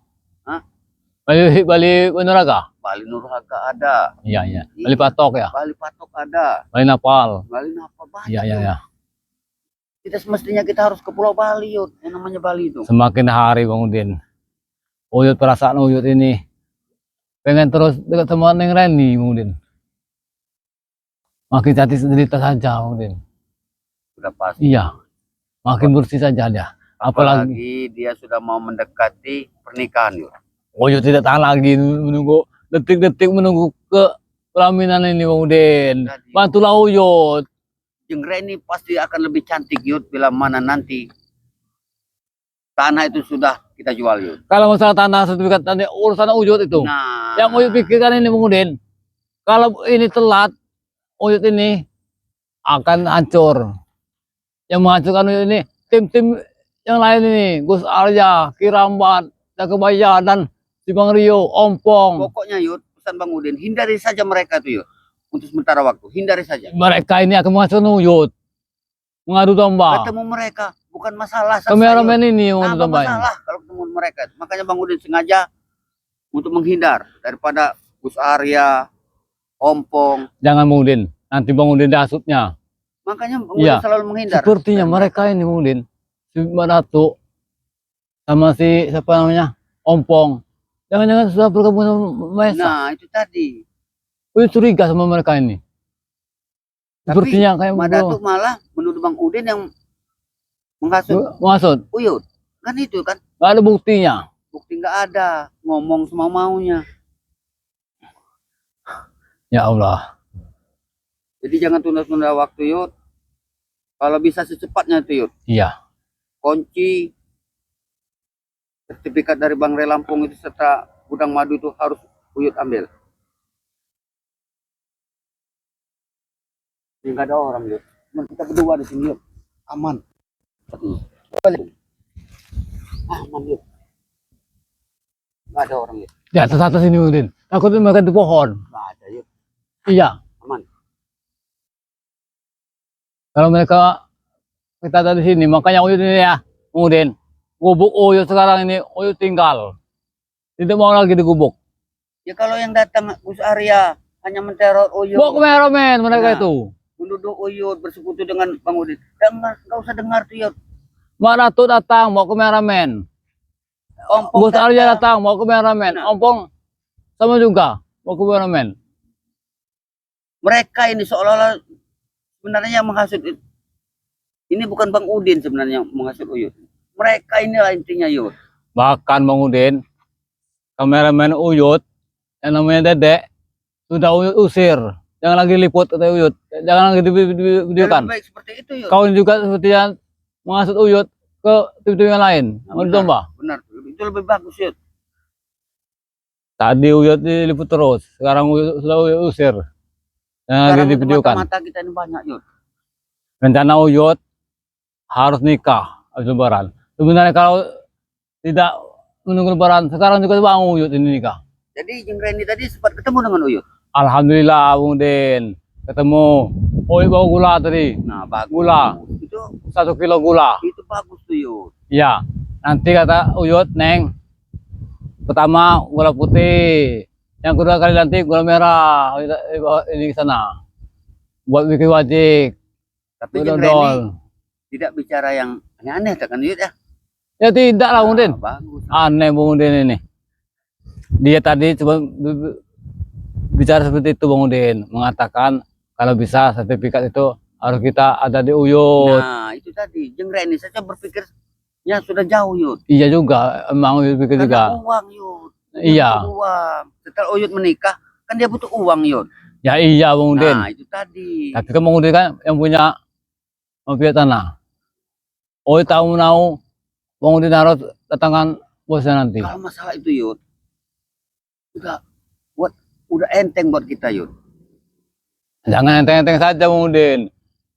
Bali Nuraga. Bali Nuraga ada. Iya. Bali Patok ya. Bali Patok ada. Bali Napal. Bali Napal banyak. Iya. Kita semestinya kita harus ke Pulau Bali Yud. Yang namanya Bali itu. Semakin hari Bang Udin, Uyut perasaan Uyut ini pengen terus dekat sama Neng Reni Bang Udin. Makin cantik cerita saja Bang Udin. Sudah pasti. Iya. Makin bersih saja dia. Apalagi dia sudah mau mendekati pernikahan Yud. Uyut tidak tahan lagi menunggu detik-detik menunggu ke pelaminan ini Bang Udin. Bantulah Uyut. Jeng Reni pasti akan lebih cantik Yud bila mana nanti tanah itu sudah kita jual Yud. Kalau masalah tanah sertifikat tanah urusan Uyut itu. Nah, yang Uyut pikirkan ini Bang Udin. Kalau ini telat, Uyut ini akan hancur. Yang menghancurkan Uyut ini tim-tim yang lain ini, Gus Arya, Kiramban, Jakebaya dan si Bang Rio, Ompong. Pokoknya Yud, pesan Bang Udin, hindari saja mereka tuh Yud. Untuk sementara waktu, hindari saja. Mereka ini akan menghancurkan Uyut. Mengadu domba. Ketemu mereka, bukan masalah. Kameramen ini yang mengadu domba. Masalah kalau ketemu mereka. Makanya Bang Udin sengaja untuk menghindar daripada Gus Arya, Ompong. Jangan Bang Udin, nanti Bang Udin dasutnya. Makanya Bang Udin selalu menghindar. Sepertinya mereka ini Bang Udin, si Mbak Datu sama si siapa namanya Ompong. Jangan-jangan sudah bergabung sama Maesa. Nah, itu tadi. Uyut curiga sama mereka ini. Sepertinya kayak Madatuk malah menuduh Bang Udin yang menghasut maksud. Uyut. Kan itu kan. Gak ada buktinya. Bukti nggak ada. Ngomong semau maunya. Ya Allah. Jadi jangan tunda-tunda waktu, Yud. Kalau bisa secepatnya itu, Yud. Iya. Kunci sertifikat dari Bank Re Lampung itu serta gudang madu itu harus Uyut ambil. Ini nggak ada orang, Yud. Cuma kita berdua di sini, Yud. Aman. Balik. Aman, Yud. Nggak ada orang, Yud. Di atas ini Udin. Takutnya mereka di pohon. Nggak ada, Yud. Iya. Aman. Kalau mereka kita ada di sini, makanya Uyut ini ya, Udin. Gubuk Uyut sekarang ini, Uyut tinggal. Tidak mau lagi digubuk. Ya kalau yang datang Gus Arya hanya menteror Uyut. Bawa kameramen mereka Nah. itu. Menuduh Uyut bersekutu dengan Bang Udin. Nggak usah dengar tuh, Yud. Mak Ratu datang, mau kameramen. Ompong Gus Arya datang, mau kameramen. Nah. Ompong sama juga, mau kameramen. Mereka ini seolah-olah sebenarnya yang menghasut. Ini bukan Bang Udin sebenarnya yang menghasut Uyut. Mereka inilah intinya, Yud. Bahkan Bang Udin, kameramen Uyut, yang namanya Dedek, sudah Uyut usir. Jangan lagi liput kata Uyut. Jangan lagi videokan. Lebih baik seperti itu, Yud. Kau juga seperti yang menghasut Uyut ke TV yang lain. Mau domba. Benar. Itu lebih bagus, Yud. Tadi Uyut diliput terus. Sekarang Uyut sudah Uyut usir. Jangan lagi Sekarang divideokan. mata kita ini banyak, Yud. Rencana Uyut harus nikah habis lebaran. Sebenarnya kalau tidak menunggu lebaran, sekarang juga Bang Uyut ini nikah. Jadi Jeng Reni tadi sempat ketemu dengan Uyut. Alhamdulillah Bung Udin. Ketemu. Uyut bawa gula tadi. Nah, bagus. Gula. Itu 1 kilo gula. itu bagus tuh, Yud. Iya. Nanti kata Uyut, Neng. Pertama gula putih. Yang kedua kali nanti gula merah. Ini ke sana. Buat bikin wajik. Tapi Jeng Reni Dodol. tidak bicara yang aneh-aneh kan, Yud ya? Ya tidak lah Bung Udin. Bagus. Aneh Bung Udin ini. Dia tadi coba bicara seperti itu Bang Udin. Mengatakan kalau bisa sertifikat itu harus kita ada di Uyut. Nah, itu tadi. Jeng Reni saja berpikirnya sudah jauh, Yud. Iya juga. Emang Uyut pikir juga. Karena uang, Yud. Iya. Uang. Setelah Uyut menikah, kan dia butuh uang, Yud. Ya iya Bang Udin. Nah, itu tadi. Tapi kan Bang Udin kan yang punya mafia tanah. Uyut tahu menahu Bang Udin harus datangkan bosnya nanti. Kalau masalah itu, Yud, udah enteng buat kita, Yud. Jangan enteng-enteng saja Bang Udin.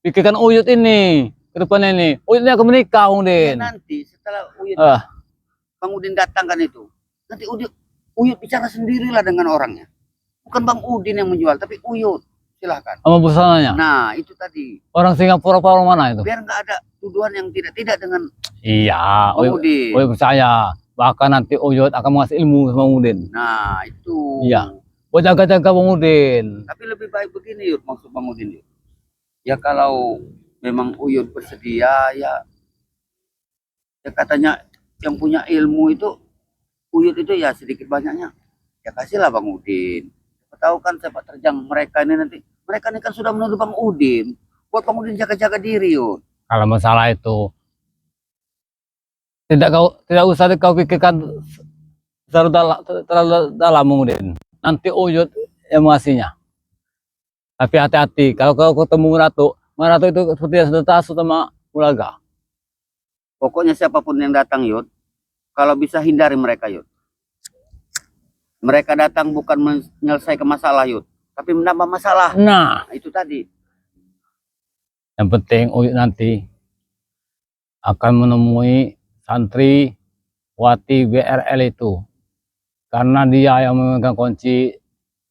Pikirkan Uyut ini. Ke depan ini. Uyut ini akan menikah Bang Ya, Udin. nanti setelah Uyut, Ah. Bang Udin datang kan itu. Nanti Uyut bicara sendirilah dengan orangnya. Bukan Bang Udin yang menjual, tapi Uyut. Silahkan. Sama busanya. Nah, itu tadi. Orang Singapura apa orang mana itu? Biar nggak ada tuduhan yang tidak dengan Iya, Bang Udin. Uyut percaya. Bahkan nanti Uyut akan mengasih ilmu sama Bang Udin. Nah, itu. Iya. Buat jaga-jaga Bang Udin. Tapi lebih baik begini, Yud, maksud Bang Udin, Yud. Ya kalau memang Uyut bersedia, ya katanya yang punya ilmu itu, Uyut itu ya sedikit banyaknya. Ya kasihlah Bang Udin. Tahu kan sepak terjang mereka ini nanti. Mereka ini kan sudah menuduh Bang Udin. Buat Bang Udin jaga-jaga diri, Yud. Kalau masalah itu tidak usah kau pikirkan terlalu dalam Bang Udin. Nanti Uyut yang mengasihnya. Tapi hati-hati kalau kau ketemu Ratu itu seperti yang sudah tahu sama Ulaga. Pokoknya siapapun yang datang, Yud, kalau bisa hindari mereka, Yud. Mereka datang bukan menyelesaikan masalah, Yud, tapi menambah masalah. Nah, Itu tadi. yang penting Uyut nanti akan menemui santri Wati BRL itu. Karena dia yang memegang kunci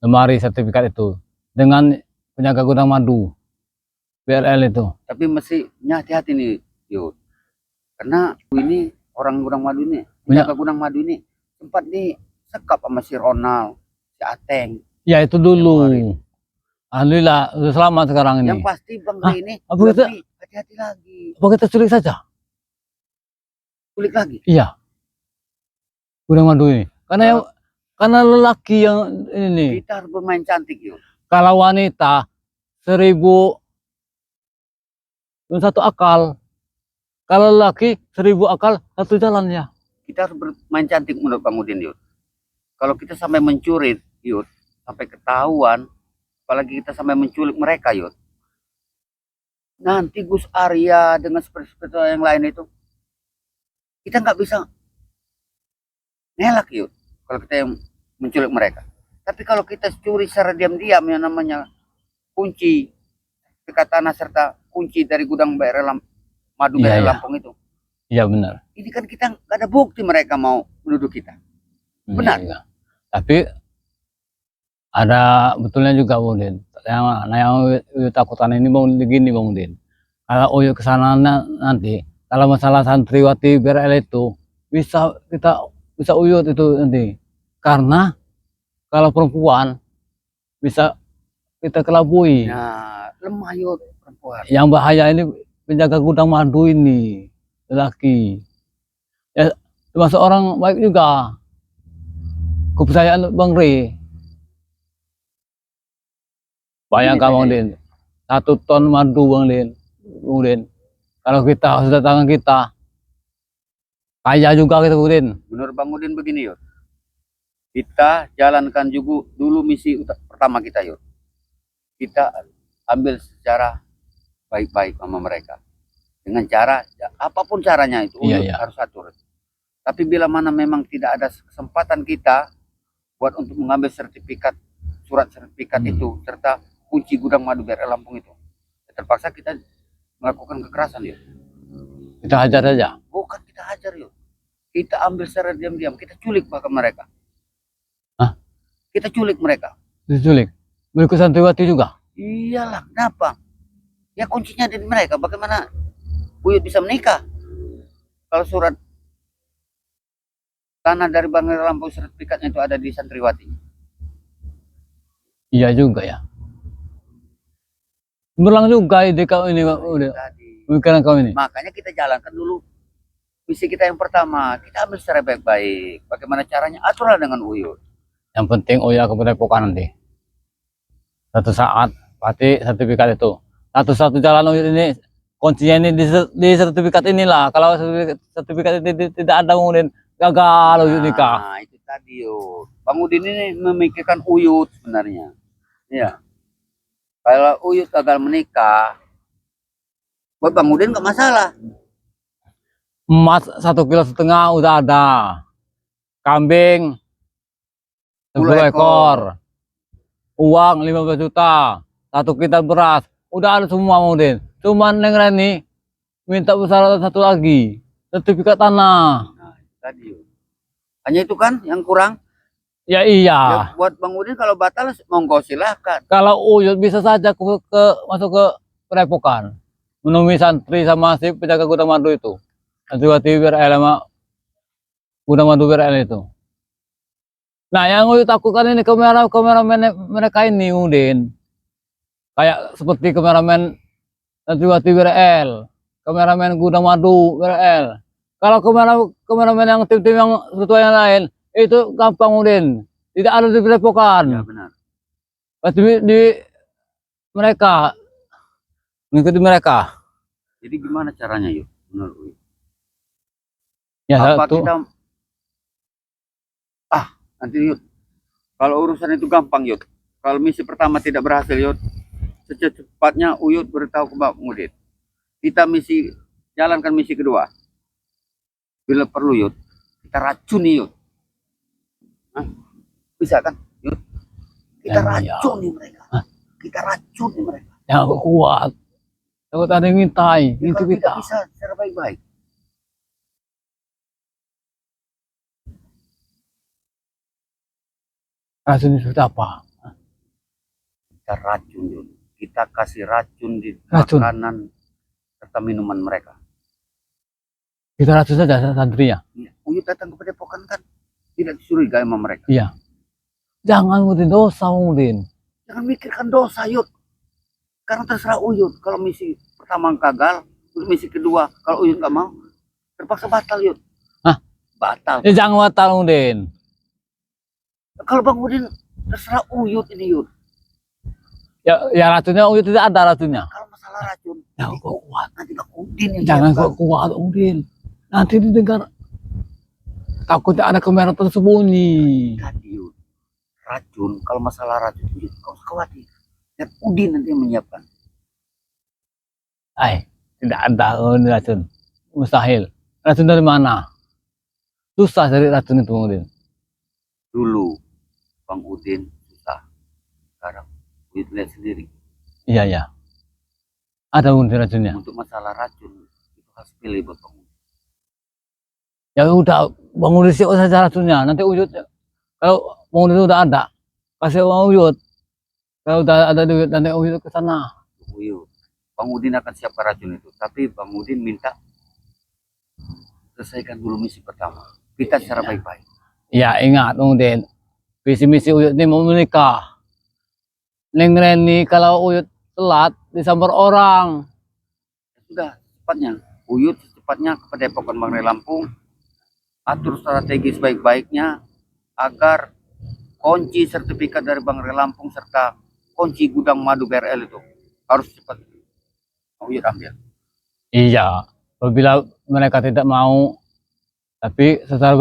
lemari sertifikat itu. Dengan penjaga gudang madu BRL itu. Tapi mestinya hati-hati nih, Yud. Karena ini orang gudang madu ini, penjaga gudang madu ini sempat disekap sama si Ronald, si Ateng. Ya itu dulu. Alhamdulillah sudah selamat sekarang ini. Yang pasti Bang Rey ini apa kita- lebih hati-hati lagi. Apa kita culik saja? Kulik lagi. Iya. Gudang madu ini. Karena lelaki yang ini. Kita harus bermain cantik yuk. Kalau wanita 1000 satu akal. Kalau lelaki 1000 akal satu jalan ya. Kita harus bermain cantik menurut Bang Udin yuk. Kalau kita sampai mencuri yuk, sampai ketahuan, apalagi kita sampai menculik mereka yuk. Nanti Gus Arya dengan seperti yang lain itu, kita nggak bisa ngelak yuk kalau kita yang menculik mereka. Tapi kalau kita curi secara diam-diam yang namanya kunci dekat tanah serta kunci dari gudang madu Iya, BRI iya. Lampung itu, Iya benar. ini kan kita nggak ada bukti mereka mau menuduh kita. Benar. Iya. Tapi ada betulnya juga Bang Udin. Yang Uyut takutan ini Bang begini Bang Udin. Kalau Uyut kesana nanti, kalau masalah santriwati BRL itu bisa Uyut itu nanti. Karena kalau perempuan bisa kita kelabui. Nah, lemah yuk perempuan. Yang bahaya ini penjaga gudang madu ini lelaki. Ya, termasuk orang baik juga. Kepercayaan Bang Ri. Bayangkan Bang Din, 1 ton madu Bang Din. Kalau kita sudah tangan kita, kaya juga kita Bang Din. Menurut Bang Udin begini yuk. Kita jalankan juga dulu misi pertama kita yuk. Kita ambil secara baik-baik sama mereka. Dengan cara, apapun caranya itu Iya. harus atur. Tapi bila mana memang tidak ada kesempatan kita buat untuk mengambil surat sertifikat itu, serta kunci gudang madu BRI Lampung itu, terpaksa kita melakukan kekerasan yuk. Kita hajar aja. Bukan kita hajar yuk. Kita ambil secara diam-diam, kita culik bahkan mereka. Hah? Kita culik mereka. Diculik. Berikut santriwati juga. Iyalah, kenapa? Ya kuncinya di mereka. Bagaimana Uyut bisa menikah? Kalau surat tanah dari BRI Lampung sertifikatnya itu ada di santriwati. Iya juga ya. Berulang juga ide kau ini udah. Tadi. Pemikiran kau ini. Makanya kita jalankan dulu misi kita yang pertama. Kita ambil secara baik-baik. Bagaimana caranya? Aturlah dengan Uyut. Yang penting Uya kepada pokan nanti. Satu saat pasti sertifikat itu. Satu-satu jalan Uyut ini kuncinya ini di sertifikat inilah. Kalau sertifikat ini tidak ada kemudian gagal Uyut nikah. Nah, itu tadi yuk. Bang Udin ini memikirkan Uyut sebenarnya. Iya. Kalau Uyut gagal menikah, buat Bang Udin nggak masalah. Emas 1,5 kilo udah ada. Kambing 10 ekor. Uang 15 juta. 1 kintal beras. Udah ada semua Bang Udin. Cuman Neng Reni minta persyaratan satu lagi. Sertifikat tanah. Nah, itu tadi yuk. Hanya itu kan yang kurang. Ya Ya, iya. buat Bang Udin kalau batal monggo silahkan. Kalau Uyut bisa saja masuk ke Padepokan. Menemui santri sama si penjaga gudang madu itu. Santriwati BRL sama gudang madu BRL itu. Nah, yang Uyut takutkan ini kameramen mereka ini Udin. Kayak seperti kameramen Santriwati BRL, kameramen gudang madu BRL. Kalau kameramen yang tim-tim yang virtual yang lain itu gampang Udin. Tidak ada di Padepokan. Ya benar. Pasti di mereka mengikuti mereka. Jadi gimana caranya yuk menurut Uyut? Ya Apa satu. kita nanti yuk. Kalau urusan itu gampang yuk. Kalau misi pertama tidak berhasil yuk, secepatnya Uyut beritahu ke Bang Udin. Kita jalankan misi kedua. Bila perlu yuk, kita racuni yuk. Hah? Bisa kan yuk? Kita Ya. racuni mereka. Kita racuni mereka. Yang kuat. Takut ada yang mintai, Ya, itu kalau kita. tidak bisa secara baik-baik. Racun itu apa? Kita racun yuk. Kita kasih racun di Racun. makanan serta minuman mereka. Kita racun saja santrinya. Ya, Uyut datang ke Padepokan kan tidak dicurigai sama mereka. Iya. Jangan ngudin dosa ngudin. Jangan mikirkan dosa yuk. Karena terserah Uyut. Kalau misi pertama gagal, misi kedua kalau Uyut nggak mau, terpaksa batal yuk. batal. Ya jangan batal Udin. Kalau Bang Udin terserah Uyut ini Yud. Ya racunnya Uyut tidak ada racunnya. Kalau masalah racun, Ya, nanti kok kuat. nanti Bang Udin yang Jangan siapkan. kok kuat Udin. Nanti didengar. Takutnya ada kamera tersembunyi. Tadi Yud, racun. Kalau masalah racun Yud, kau usah khawatir. Dan Udin nanti yang menyiapkan. Tidak ada racun. Mustahil. Racun dari mana? Susah cari racun itu Udin. Dulu Bang Udin susah. Sekarang Uyut lihat sendiri. Iya ya. Ada Udin racunnya. Untuk masalah racun itu harus pilih buat Bang Udin. Ya udah, Bang Udin siap saja racunnya. Nanti Uyut, kalau Bang Udin udah ada, kasih Bang Uyut. Kalau udah ada duit, nanti Uyut ke sana. Uyut, Bang Udin akan siapkan racun itu. Tapi Bang Udin minta selesaikan dulu misi pertama. Kita secara baik-baik. Ya ingat Bang Udin, visi misi Uyut ini mau menikah. Neng Reni kalau Uyut telat disambar orang. Sudah, cepatnya. Uyut secepatnya ke Padepokan Bang Rey Lampung. Atur strategi sebaik-baiknya agar kunci sertifikat dari Bang Rey Lampung serta kunci gudang madu BRL itu harus cepat Uyut ambil. Iya, apabila mereka tidak mau, tapi secara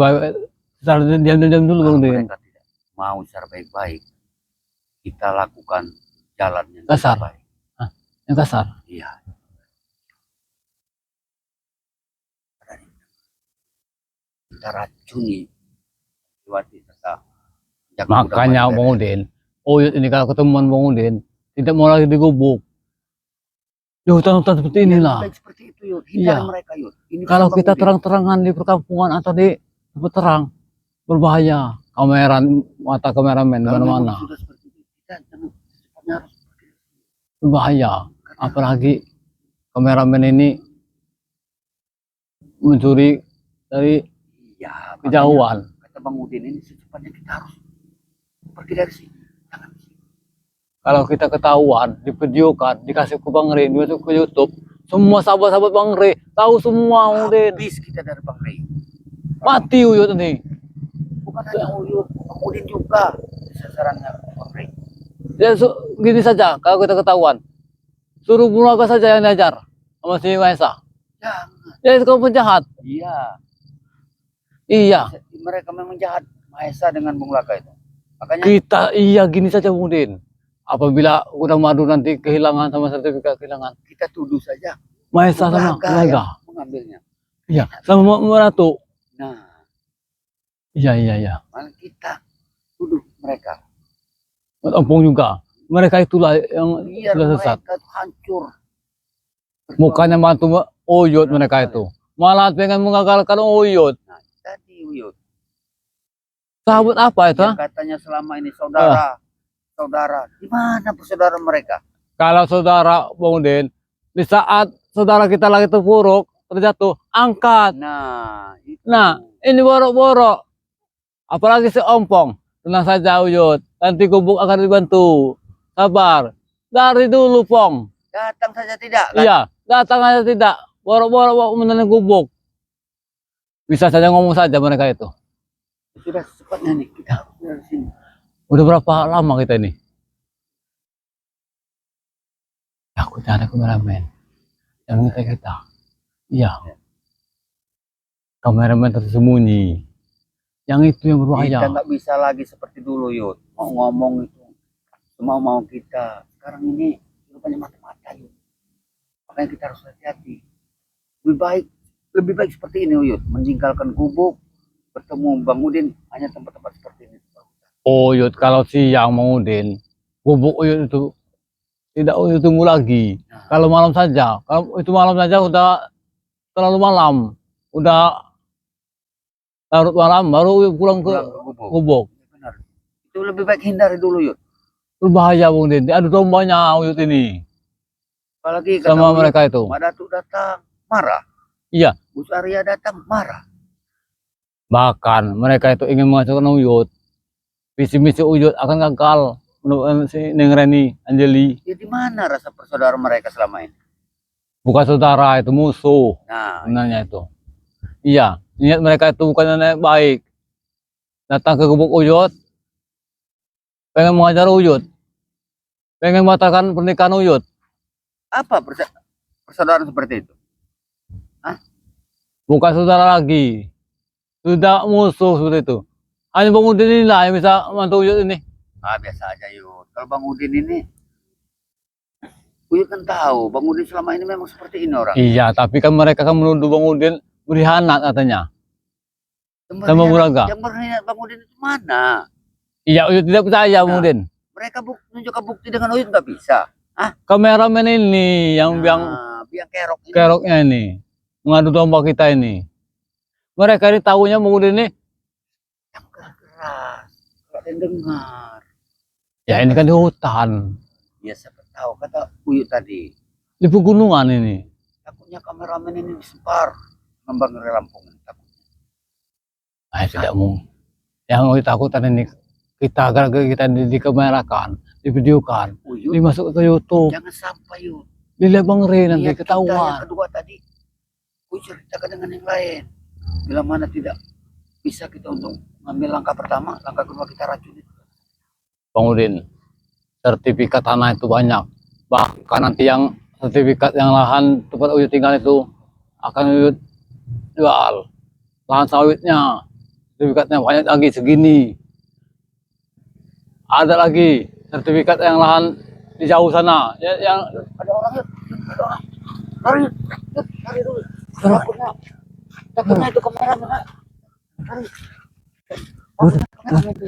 diam-diam dulu Bang Kalau Udin. mereka tidak mau secara baik-baik, kita lakukan jalan yang Kasar. terbaik. Yang kasar. Iya. Kita racuni Wati serta jaga Makanya gudang Bang madu Udin, Uyut ini kalau ketemuan Bang Udin, tidak mau lagi digubuk. Di hutan-hutan seperti BRL. inilah. Baik seperti itu Yud. Hindari Iya. mereka Yud. Ini Kalau pesan Bang kita Udin. terang-terangan di perkampungan atau di tempat terang, berbahaya. Mata kameramen di Kalau memang mana-mana, sudah seperti itu, kita jangan secepatnya harus seperti itu. berbahaya. Apalagi kameramen ini mencuri dari Iya, makanya kejauhan. kata Bang Udin ini secepatnya kita harus pergi dari sini. Jangan di sini. Kalau kita ketahuan, divideokan, dikasih ke Bang Rey, dimasuk ke YouTube, semua sahabat-sahabat Bang Rey tahu semua Bang Udin. Habis kita dari Bang Rey. Mati Uyut ini. Bukan hanya Uyut, Bang Udin juga sasarannya Bang Rey. Ya gini saja, kalau kita ketahuan, suruh Munaga saja yang diajar sama si Maesa. Jangan. Ya itu kamu penjahat. Iya. Iya. Mereka memang jahat. Maesa dengan Bung Laka itu. Makanya Kita iya gini saja Bung Udin. Apabila gudang madu nanti kehilangan sama sertifikat kehilangan, kita tuduh saja. Maesa sama Bung Laka Munaga. yang mengambilnya. Iya, sama Meratu. Nah, Iya. malah kita tuduh mereka. Ompong juga. Mereka itulah yang Biar sudah sesat. mereka tuh hancur. Mukanya bantu Uyut mereka itu. Malah pengen mengagalkan Uyut. Nah, tadi Uyut. Sahabat apa itu? Yang katanya selama ini saudara. Saudara. Di mana persaudaraan mereka? Kalau saudara Bung Udin, di saat saudara kita lagi terpuruk, terjatuh, angkat. Nah, itu. Nah, ini borok-borok. Apalagi si Ompong. Tenang saja Uyut. Nanti gubuk akan dibantu. Sabar. Dari dulu, Pong. Datang saja tidak. Iya, datang aja tidak. Borok-borok menenang gubuk. Bisa saja ngomong saja mereka itu. Sudah secepatnya nih kita harus dari sini. Udah berapa lama kita ini? Takutnya ada kameramen. Yang kita. Iya. Kameramen tersembunyi. Yang itu yang berbahaya. Kita nggak bisa lagi seperti dulu Yud. Mau ngomong itu mau kita. Sekarang ini rupanya mata-mata Yud. Makanya kita harus hati-hati. Lebih baik seperti ini Yud. Meninggalkan gubuk, bertemu Bang Udin hanya tempat-tempat seperti ini. Oh Yud, kalau siang Bang Udin, gubuk Uyut itu tidak Uyut tunggu lagi. Nah. Kalau malam saja, kalau itu malam saja udah terlalu malam, udah larut malam baru Uyut pulang ke gubuk. gubuk. Benar. Itu lebih baik hindari dulu Yud. Berbahaya Bang Udin, adu dombanya Uyut ini Apalagi kata sama Uyut, mereka itu. Mak Datuk datang marah. Iya, Gus Arya datang marah. bahkan mereka itu ingin mengacaukan Uyut. Visi misi Uyut akan gagal menurut si Neng Reni Anjeli. Ya di mana rasa persaudaraan mereka selama ini? Bukan saudara, itu musuh Nah, sebenarnya itu. Iya, niat mereka itu bukan niat baik. Datang ke Gubuk Uyut, pengen mengajar Uyut, pengen membatalkan pernikahan Uyut. Apa persaudaraan seperti itu? Bukan saudara lagi, sudah musuh seperti itu. Hanya Bang Udin inilah yang bisa membantu Uyut ini. Biasa aja Yud. Kalau Bang Udin ini, Uyut kan tahu Bang Udin selama ini memang seperti ini orang. Iya, tapi kan mereka kan menuduh Bang Udin berkhianat katanya. Sama Buraga. Yang berkhianat Bang Udin itu mana? Iya, Uyut tidak percaya Bang Udin. Mereka menunjukkan bukti dengan Uyut nggak bisa. Kameramen ini yang Biang kerok ini. keroknya ini mengadu domba kita ini. Mereka ini tahunya Bang Udin ini. Yang keras. Kalau ada yang dengar. Ya ini kan di hutan, Ya siapa tahu kata Uyut tadi. di pegunungan ini. Takutnya kameramen ini disebar. Ngembang dari Lampung. Tidak mungkin. Yang Uyut takutan ini kita gara-gara kita dikamerakan, divideokan, Uyut, dimasuk ke YouTube, jangan sampai Uyut. dilihat Bang Rey nanti Niat kita yang ketahuan. kedua tadi, Uyut ceritakan dengan yang lain. Bila mana tidak bisa kita untuk mengambil langkah pertama, langkah kedua kita racuni. Bang Udin, sertifikat tanah itu banyak. Bahkan nanti yang sertifikat yang lahan tempat Uyut tinggal itu akan Uyut jual. Lahan sawitnya, sertifikatnya banyak lagi segini. Ada lagi sertifikat yang lahan di jauh sana, yang Ada orang Yud, ada orang. Lari Yud, lari dulu. Takutnya itu kameramen. Lari. Kameramen itu.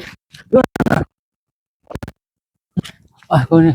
kau ini